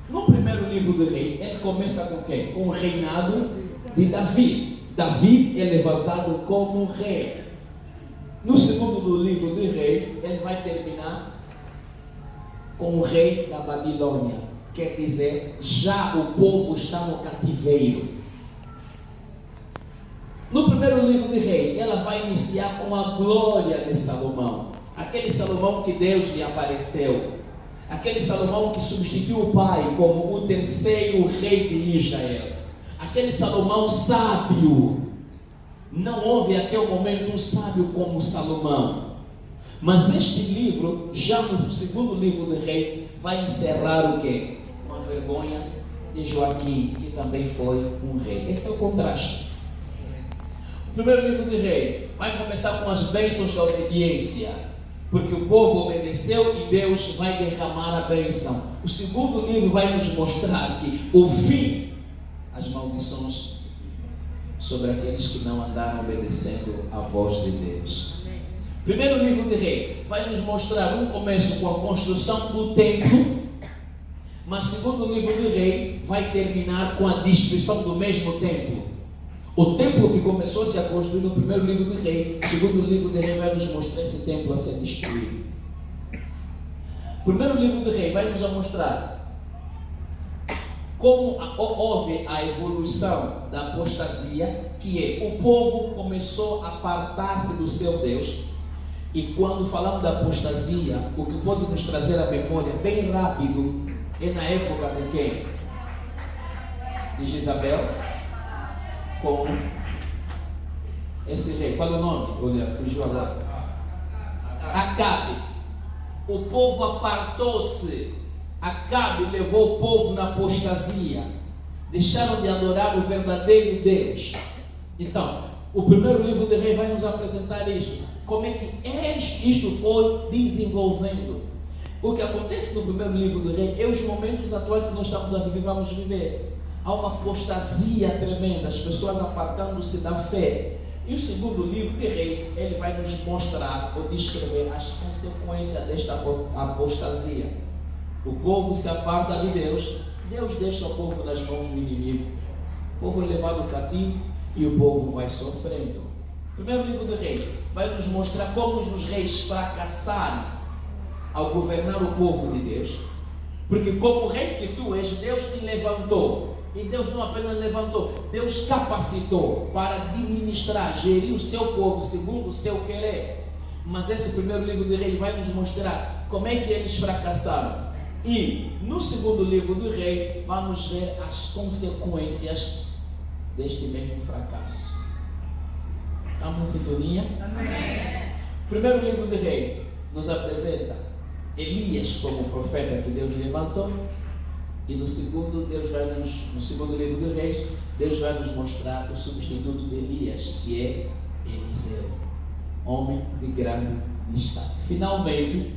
no primeiro livro de Rei, ele começa com quem? Com o reinado de Davi. Davi é levantado como rei. No segundo livro de Rei, ele vai terminar com o rei da Babilônia. Quer dizer, já o povo está no cativeiro. No primeiro livro de Rei, ela vai iniciar com a glória de Salomão. Aquele Salomão que Deus lhe apareceu. Aquele Salomão que substituiu o pai como o terceiro rei de Israel. Aquele Salomão sábio. Não houve até o momento um sábio como Salomão. Mas este livro, já no segundo livro de Rei, vai encerrar o quê? Com a vergonha de Joaquim, que também foi um rei. Esse é o contraste. O primeiro livro de Rei vai começar com as bênçãos da obediência, porque o povo obedeceu e Deus vai derramar a bênção. O segundo livro vai nos mostrar que o fim, as maldições sobre aqueles que não andaram obedecendo a voz de Deus. Primeiro livro de Rei vai nos mostrar um começo com a construção do templo, mas segundo livro de Rei vai terminar com a destruição do mesmo templo. O templo que começou-se a construir no primeiro livro de Rei, segundo livro de Rei vai nos mostrar esse templo a ser destruído. Primeiro livro de Rei vai nos mostrar como houve a evolução da apostasia, que é o povo começou a apartar-se do seu Deus. E quando falamos da apostasia, o que pode nos trazer a memória bem rápido é na época de quem? De Jezabel com esse rei. Qual é o nome? Olha, fugiu agora. Acabe. O povo apartou-se. Acabe levou o povo na apostasia. Deixaram de adorar o verdadeiro Deus. Então, o primeiro livro de Rei vai nos apresentar isso. Como é que isto foi desenvolvendo? O que acontece no primeiro livro do Rei é os momentos atuais que nós estamos a viver, vamos viver. Há uma apostasia tremenda, as pessoas apartando-se da fé. E o segundo livro de Rei, ele vai nos mostrar ou descrever as consequências desta apostasia. O povo se aparta de Deus, Deus deixa o povo nas mãos do inimigo. O povo é levado cativo e o povo vai sofrendo. Primeiro livro do Rei vai nos mostrar como os reis fracassaram ao governar o povo de Deus. Porque como rei que tu és, Deus te levantou. E Deus não apenas levantou, Deus capacitou para administrar, gerir o seu povo segundo o seu querer. Mas esse primeiro livro de Rei vai nos mostrar como é que eles fracassaram. E no segundo livro do Rei vamos ver as consequências deste mesmo fracasso. Estamos em sintonia? Amém. Primeiro livro de Rei nos apresenta Elias como profeta que Deus levantou. E no segundo livro de Reis, Deus vai nos mostrar o substituto de Elias, que é Eliseu, homem de grande destaque. Finalmente,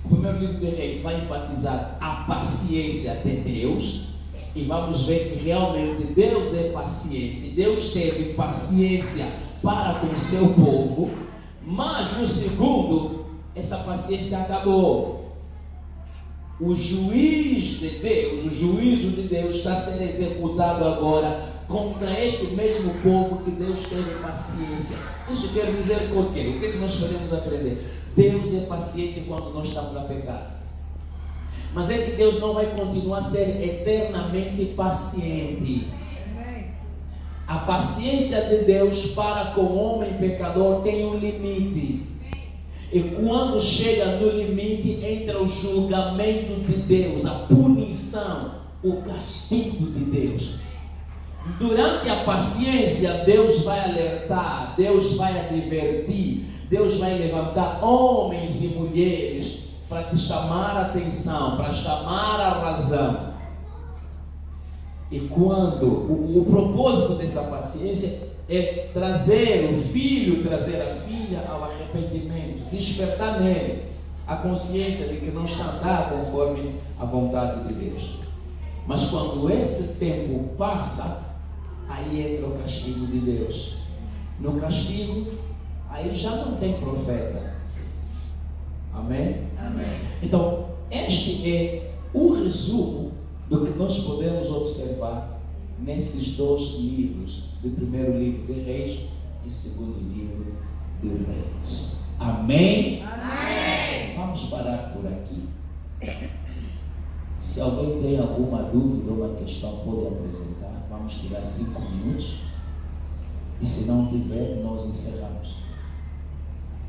o primeiro livro de Reis vai enfatizar a paciência de Deus. E vamos ver que realmente Deus é paciente. Deus teve paciência para com o seu povo. Mas no segundo, essa paciência acabou. O juiz de Deus, o juízo de Deus está sendo executado agora contra este mesmo povo que Deus teve paciência. Isso quer dizer o quê? O que nós podemos aprender? Deus é paciente quando nós estamos a pecar. Mas é que Deus não vai continuar a ser eternamente paciente. A paciência de Deus para com o homem pecador tem um limite. E quando chega no limite, entra o julgamento de Deus, a punição, o castigo de Deus. Durante a paciência, Deus vai alertar, Deus vai advertir, Deus vai levantar homens e mulheres para te chamar a atenção, para chamar a razão. E quando o propósito dessa paciência é trazer o filho, trazer a filha ao arrependimento, despertar nele a consciência de que não está a andar conforme a vontade de Deus. Mas quando esse tempo passa, aí entra o castigo de Deus. No castigo, aí já não tem profeta. Amém?
Amém.
Então, este é o resumo do que nós podemos observar nesses dois livros, do primeiro livro de Reis e segundo livro de Reis. Amém?
Amém.
Vamos parar por aqui. Se alguém tem alguma dúvida ou uma questão, pode apresentar. Vamos tirar 5 minutos. E se não tiver, nós encerramos.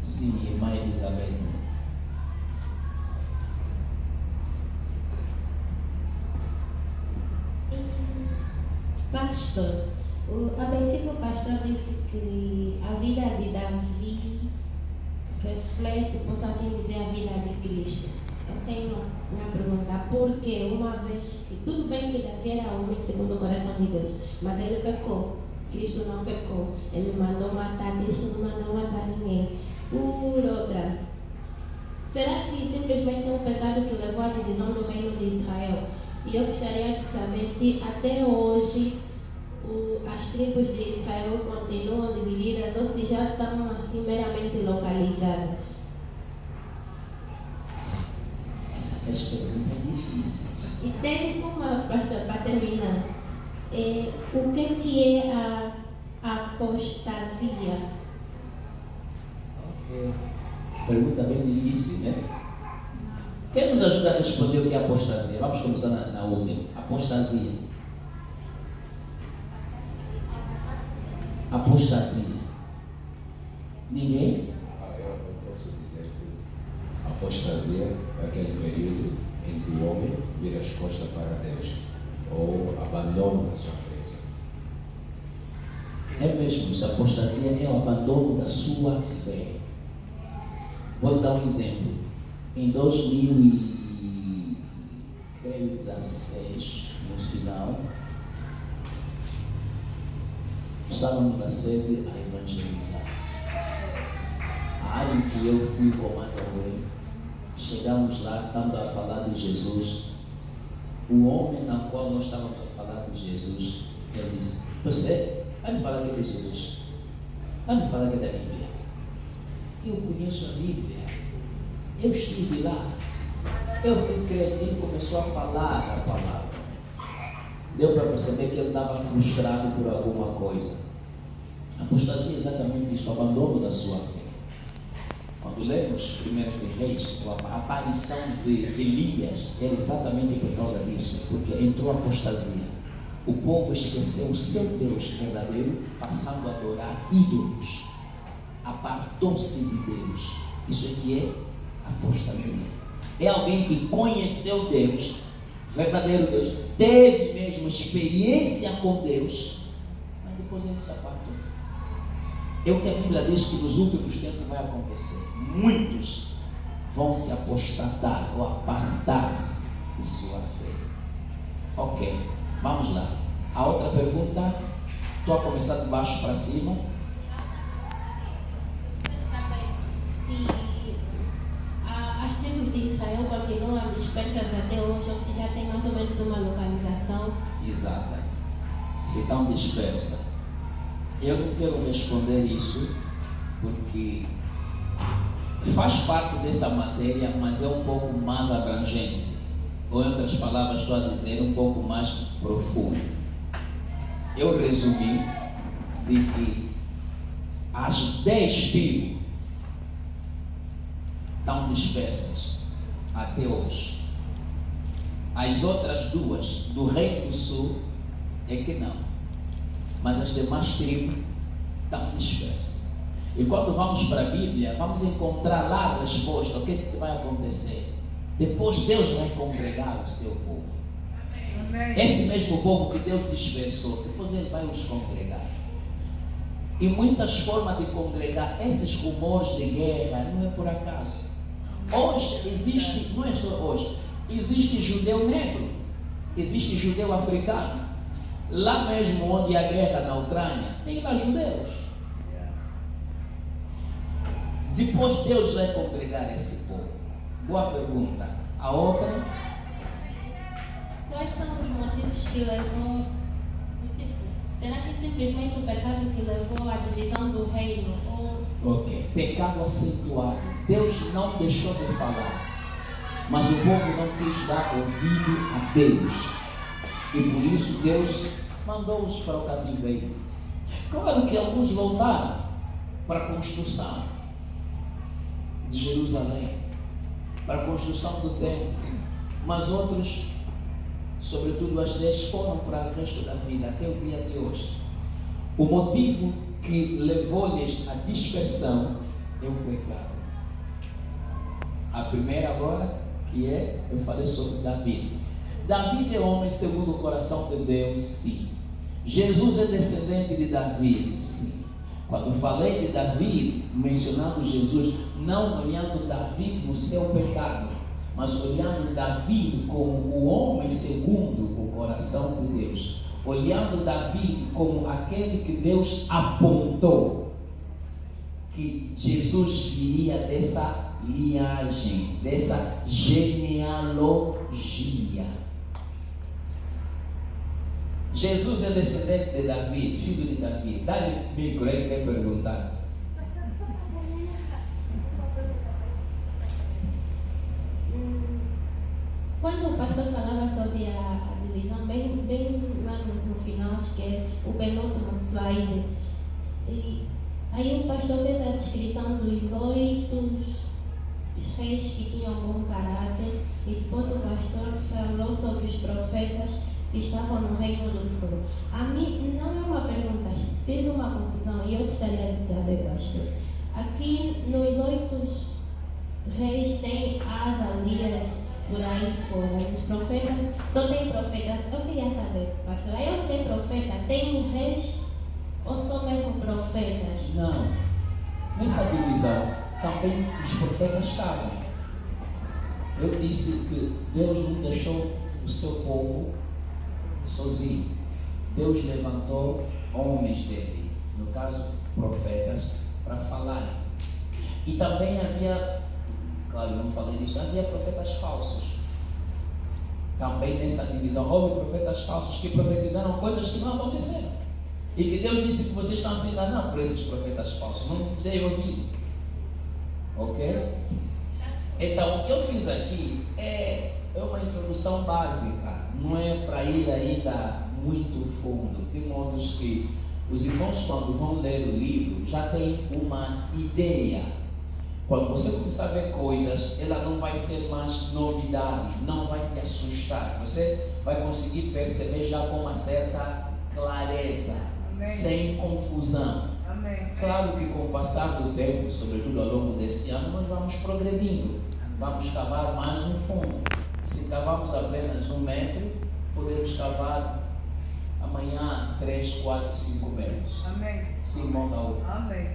Sim, irmã Elizabeth.
Pastor, a princípio o pastor disse que a vida de Davi reflete, posso assim dizer, a vida de Cristo. Eu tenho uma pergunta, porque uma vez que tudo bem que Davi era homem segundo o coração de Deus, mas ele pecou, Cristo não pecou, ele mandou matar, Cristo não mandou matar ninguém. Por outra, será que simplesmente é um pecado que levou à divisão do reino de Israel? E eu gostaria de saber se até hoje as tribos de Israel continuam divididas ou se já estão assim meramente localizadas.
Essa pergunta é difícil.
E tem uma, pastor, para terminar, o que é a apostasia?
Pergunta bem difícil, né? Quem nos ajuda a responder o que é apostasia? Vamos começar na última. Apostasia. Apostasia. Ninguém?
Eu posso dizer que a apostasia é aquele período em que o homem vira as costas para Deus ou abandona a sua crença.
É mesmo, isso. Apostasia é o abandono da sua fé. Vou dar um exemplo. Em 2016, no final, estávamos na sede a evangelizar. A área em que eu fui com mais alguém, chegamos lá, estamos a falar de Jesus. O homem na qual nós estávamos a falar de Jesus, ele disse: você vai me falar que é de Jesus? Vai me falar que é da Bíblia? Eu conheço a Bíblia. Eu estive lá, eu fui crente e começou a falar a palavra. Deu para perceber que ele estava frustrado por alguma coisa. A apostasia é exatamente isso, o abandono da sua fé. Quando lemos os primeiros de Reis, a aparição de Elias era exatamente por causa disso, porque entrou a apostasia. O povo esqueceu o seu Deus verdadeiro, passando a adorar ídolos. Apartou-se de Deus. Isso aqui é apostasia. É alguém que conheceu Deus, verdadeiro Deus, teve mesmo experiência com Deus, mas depois ele se apartou. É o que a Bíblia diz que nos últimos tempos vai acontecer. Muitos vão se apostatar ou apartar-se de sua fé. Ok, vamos lá. A outra pergunta, estou a começar de baixo para cima.
Se as tribos de Israel continuam dispersas até hoje, ou se já tem mais ou menos uma localização?
Exata. Se estão dispersas. Eu não quero responder isso porque faz parte dessa matéria, mas é um pouco mais abrangente. Ou em outras palavras, estou a dizer, um pouco mais profundo. Eu resumi de que as 10 tribos estão dispersas até hoje. As outras 2 do Reino do Sul é que não. Mas as demais tribos estão dispersas. E quando vamos para a Bíblia, vamos encontrar lá a resposta, o que vai acontecer. Depois Deus vai congregar o seu povo.
Amém.
Esse mesmo povo que Deus dispersou, depois Ele vai os congregar. E muitas formas de congregar esses rumores de guerra não é por acaso. Hoje existe, não é só hoje, existe judeu negro, existe judeu africano, Lá mesmo onde a guerra na Ucrânia, tem lá judeus. Depois Deus vai congregar esse povo. Boa pergunta. A outra?
Quais são os motivos que levou? Tipo, será que simplesmente o pecado que levou à divisão do reino?
Ok. Pecado acentuado. Deus não deixou de falar, mas o povo não quis dar ouvido a Deus. E por isso Deus mandou-os para o cativeiro. Claro que alguns voltaram para a construção de Jerusalém, para a construção do templo, mas outros, sobretudo as 10, foram para o resto da vida, até o dia de hoje. O motivo que levou-lhes a dispersão é o pecado. A primeira agora, que é, eu falei sobre Davi. Davi é homem segundo o coração de Deus, sim. Jesus é descendente de Davi, sim. Quando falei de Davi, mencionando Jesus, não olhando Davi no seu pecado, mas olhando Davi como o homem segundo o coração de Deus, olhando Davi como aquele que Deus apontou, que Jesus viria dessa linhagem, dessa genealogia. Jesus é descendente de Davi, filho de Davi. Dá-lhe micro, ele quer perguntar.
Quando o pastor falava sobre a divisão, bem lá no final, acho que é o penúltimo slide, e aí o pastor fez a descrição dos 8 reis que tinham bom caráter, e depois o pastor falou sobre os profetas que estavam no reino do sul. A mim não é uma pergunta, fiz uma confusão e eu gostaria de saber, pastor. Aqui nos 8 reis tem Azarias por aí fora, os profetas, só tem profetas. Eu queria saber, pastor, aí não tem profeta, tem reis ou só mesmo profetas?
Não, nessa divisão também os profetas estavam. Eu disse que Deus não deixou o seu povo sozinho. Deus levantou homens dele, no caso profetas, para falarem. E também havia, claro, eu não falei disso, havia profetas falsos. Também nessa divisão houve profetas falsos que profetizaram coisas que não aconteceram. E que Deus disse que vocês estão se enganando por esses profetas falsos. Não dei ouvido. Ok? Então, o que eu fiz aqui é uma introdução básica. Não é para ir ainda muito fundo. De modo que os irmãos, quando vão ler o livro, já têm uma ideia. Quando você começar a ver coisas, ela não vai ser mais novidade, não vai te assustar. Você vai conseguir perceber já com uma certa clareza, amém, sem confusão.
Amém.
Claro que com o passar do tempo, sobretudo ao longo desse ano, nós vamos progredindo, vamos cavar mais um fundo. Se cavarmos apenas 1 metro, podemos cavar amanhã 3, 4, 5 metros.
Amém.
Sim, irmão Raul.
Amém.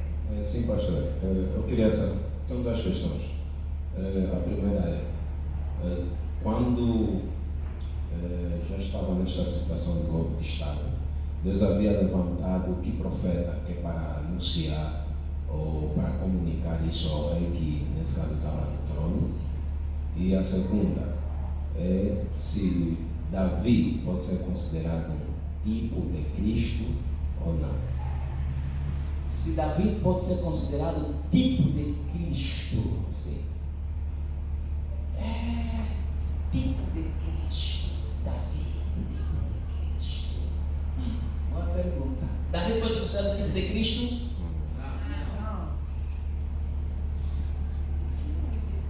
Sim, pastor. Eu queria saber, tenho 2 questões. A primeira é, quando já estava nesta situação de golpe de Estado, Deus havia levantado que profeta que para anunciar ou para comunicar isso ao rei que nesse caso estava no trono? E a segunda é se Davi pode ser considerado um tipo de Cristo ou não.
Se Davi pode ser considerado tipo de Cristo, sim. Tipo de Cristo, Davi, tipo de Cristo. Uma pergunta. Davi pode ser considerado tipo de Cristo?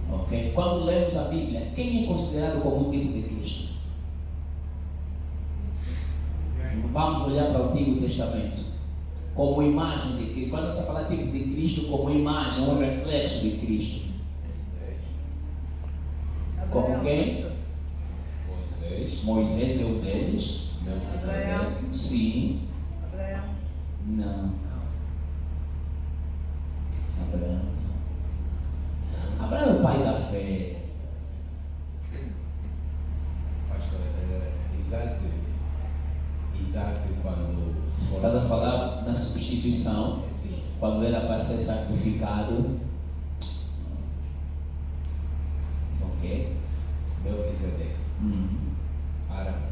Não.
Ok. Quando lemos a Bíblia, quem é considerado como um tipo de Cristo? Vamos olhar para o Antigo Testamento. Como imagem de Cristo. Quando está falando tipo de Cristo, como imagem, um reflexo de Cristo. Como quem? Moisés é um deles.
Abraão.
Sim.
Abraão.
Não. Abraão. Abraão é o pai da fé.
Pastor, Isaac
substituição, quando era para ser sacrificado. Ok?
Melquisedeque. Arão.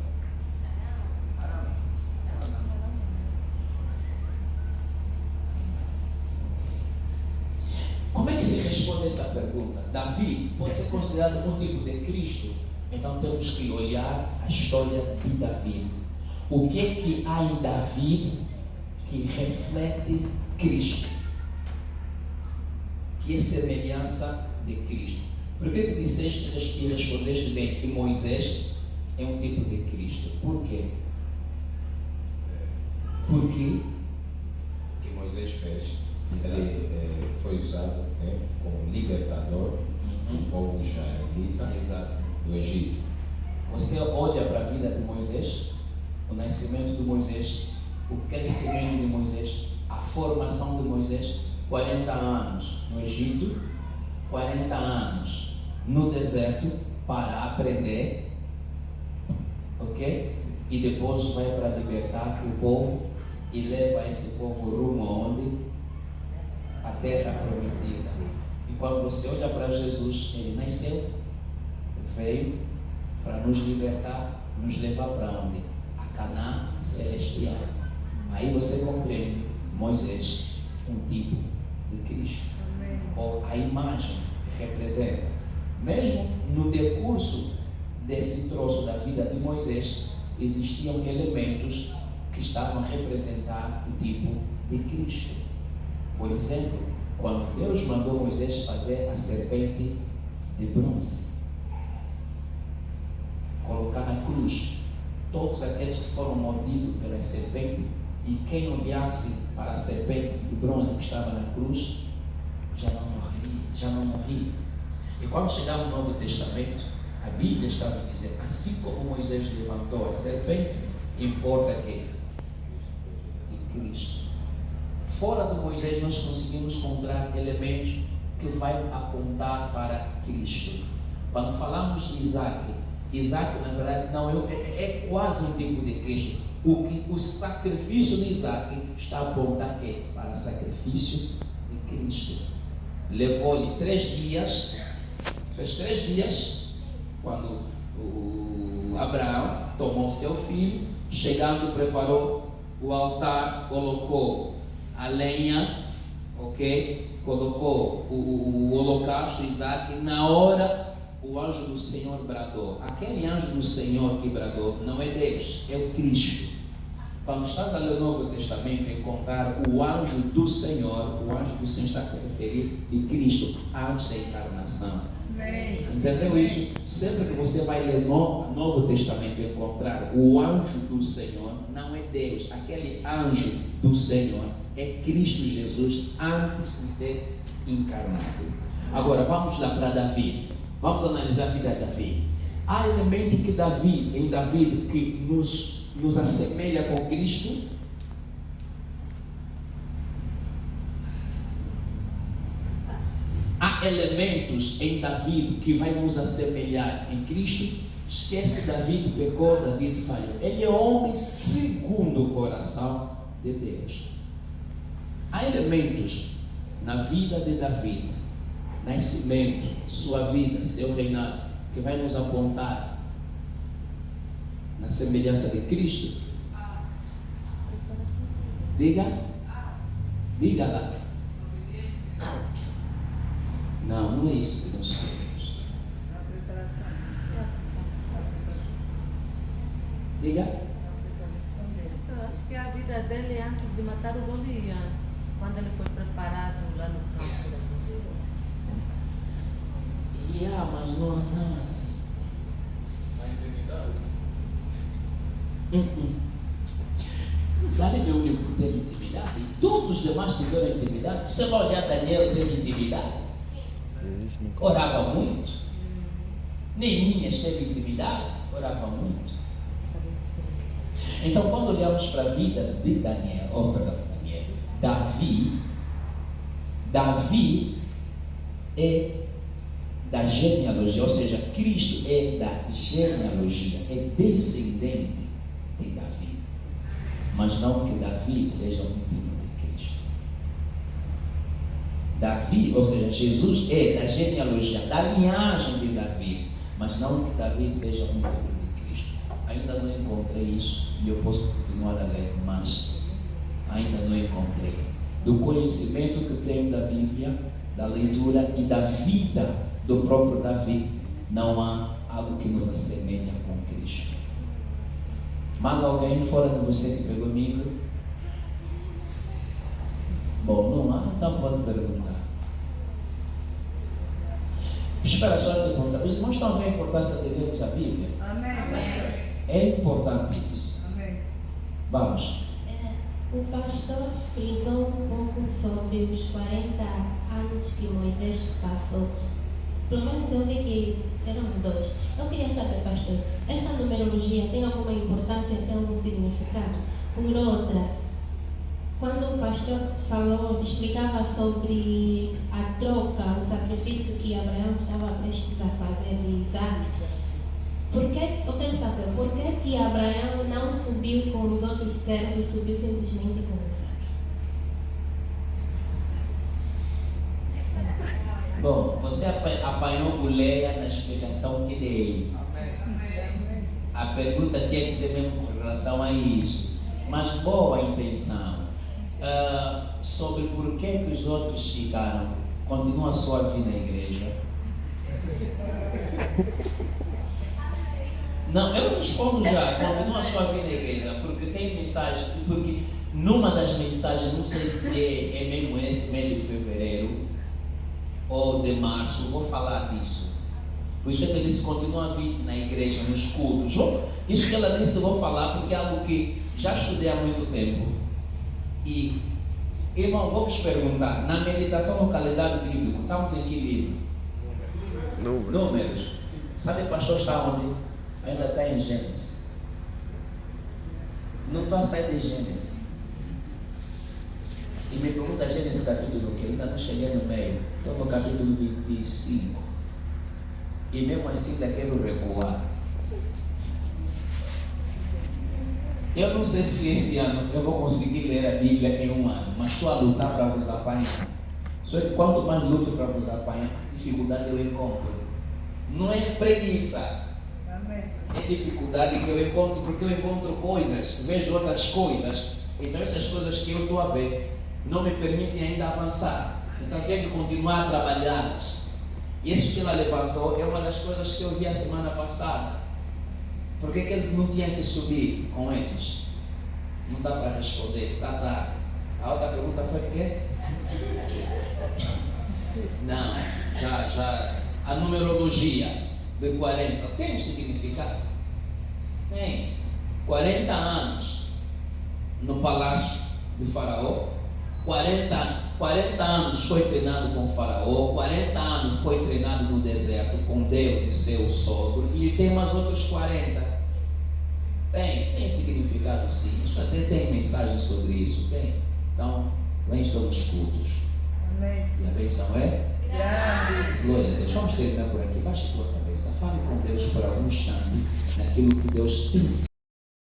Como é que se responde essa pergunta? Davi pode ser considerado um tipo de Cristo? Então temos que olhar a história de Davi. O que é que há em Davi que reflete Cristo? Que é semelhança de Cristo? Por que disseste e respondeste bem que Moisés é um tipo de Cristo? Por quê? Porque
O que Moisés fez,
Exato.
ele foi usado, né, como libertador do povo israelita
Exato.
do Egito.
Você olha para a vida de Moisés, o nascimento de Moisés, o crescimento de Moisés, a formação de Moisés, 40 anos no Egito, 40 anos no deserto para aprender, ok? E depois vai para libertar o povo e leva esse povo rumo aonde? A terra prometida. E quando você olha para Jesus, ele nasceu, veio para nos libertar, nos levar para onde? A Canaã celestial. Aí você compreende, Moisés, um tipo de Cristo. Ou a imagem que representa. Mesmo no decurso desse troço da vida de Moisés, existiam elementos que estavam a representar o tipo de Cristo. Por exemplo, quando Deus mandou Moisés fazer a serpente de bronze, colocar na cruz todos aqueles que foram mordidos pela serpente, e quem olhasse para a serpente de bronze que estava na cruz já não morria. E quando chegava no Novo Testamento, a Bíblia estava a dizer, assim como Moisés levantou a serpente, importa que Cristo. Fora de Moisés nós conseguimos encontrar elementos que vai apontar para Cristo. Quando falamos de Isaac, na verdade não é quase um tipo de Cristo. O sacrifício de Isaac está a apontar que? Para o sacrifício de Cristo. Levou-lhe 3 dias, fez 3 dias, quando o Abraão tomou seu filho, chegando preparou o altar, colocou a lenha, ok? Colocou o holocausto, Isaac. Na hora o anjo do Senhor bradou. Aquele anjo do Senhor que bradou não é Deus, é o Cristo. Quando estás a ler o Novo Testamento, encontrar o anjo do Senhor está a se referir de Cristo antes da encarnação.
Amém.
Entendeu isso? Sempre que você vai ler no Novo Testamento e encontrar o anjo do Senhor, não é Deus. Aquele anjo do Senhor é Cristo Jesus antes de ser encarnado. Agora vamos lá para Davi. Vamos analisar a vida de Davi. Há elemento que em Davi que nos assemelha com Cristo. Há elementos em Davi que vai nos assemelhar em Cristo. Esquece, Davi pecou, Davi falhou. Ele é homem segundo o coração de Deus. Há elementos na vida de Davi, nascimento, sua vida, seu reinado, que vai nos apontar na semelhança de Cristo. Diga lá. Não é isso que nós queremos.
Na preparação.
Diga.
Na preparação dele.
Eu acho que a vida dele é antes de matar o Golias, quando ele foi preparado lá no campo da batalha.
Mas não assim. Davi não é o único que teve intimidade. Todos os demais tiveram intimidade. Você vai olhar Daniel, teve intimidade. Orava muito. Neemias teve intimidade. Orava muito. Então, quando olhamos para a vida de Davi é da genealogia, ou seja, Cristo é da genealogia, é descendente de Davi. Mas não que Davi seja um tipo de Cristo. Davi, ou seja, Jesus é da genealogia, da linhagem de Davi, mas não que Davi seja um filho de Cristo. Ainda não encontrei isso e eu posso continuar a ler, mas ainda não encontrei. Do conhecimento que tenho da Bíblia, da leitura e da vida do próprio Davi, não há algo que nos assemelha com Cristo. Mas alguém fora de você que pegou o micro? Bom, não há, então pode perguntar. Espera só te perguntar. Os irmãos estão a ver a importância de lermos a Bíblia?
Amém.
É importante isso.
Amém.
Vamos.
O pastor frisou um pouco sobre os 40 anos que Moisés passou. Pelo menos eu vi que eram 2. Eu queria saber, pastor, essa numerologia tem alguma importância, tem algum significado? Por outra, quando o pastor explicava sobre a troca, o sacrifício que Abraão estava prestes a fazer de Isaac, eu quero saber, por que Abraão não subiu com os outros servos, subiu simplesmente com Isaac?
Bom, você apanhou boleia na explicação que dei. A pergunta tinha que ser mesmo com relação a isso. Mas boa intenção. Sobre por que os outros ficaram, continua a sua vida na igreja. Não, eu respondo já, continua a sua vida na igreja, porque tem mensagem, porque numa das mensagens, não sei se é mesmo esse mês de fevereiro ou de março, vou falar disso. Por isso é que ele disse, continua a vir na igreja, nos cultos. Isso que ela disse eu vou falar, porque é algo que já estudei há muito tempo. E, irmão, vou te perguntar, na meditação no calendário bíblico, estamos em que livro? Números. Sabe, o pastor está onde? Ainda está em Gênesis. Não estou a sair de Gênesis. E me pergunta Gênesis capítulo que ainda não cheguei no meio. Estou no capítulo 25. E mesmo assim ainda quero recuar. Eu não sei se esse ano eu vou conseguir ler a Bíblia em um ano, mas estou a lutar para vos apanhar. Só que quanto mais luto para vos apanhar, mais dificuldade eu encontro. Não é preguiça. É dificuldade que eu encontro, porque eu encontro coisas, vejo outras coisas. Então essas coisas que eu estou a ver não me permitem ainda avançar. Então tenho que continuar a trabalhá-las. Isso que ela levantou é uma das coisas que eu vi a semana passada. Por que ele não tinha que subir com eles? Não dá para responder, está tarde. A outra pergunta foi o quê? Não, já. A numerologia de 40 tem um significado? Tem. 40 anos no palácio de Faraó, 40 anos foi treinado com Faraó, 40 anos foi treinado no deserto com Deus e seu sogro, e tem mais outros 40. Tem significado sim. Isso até tem mensagem sobre isso, tem. Então, vem sobre os cultos.
Amém.
E a bênção é? Glória a Deus. Vamos terminar por aqui. Baixe a tua cabeça. Fale com Deus por algum instante naquilo que Deus tem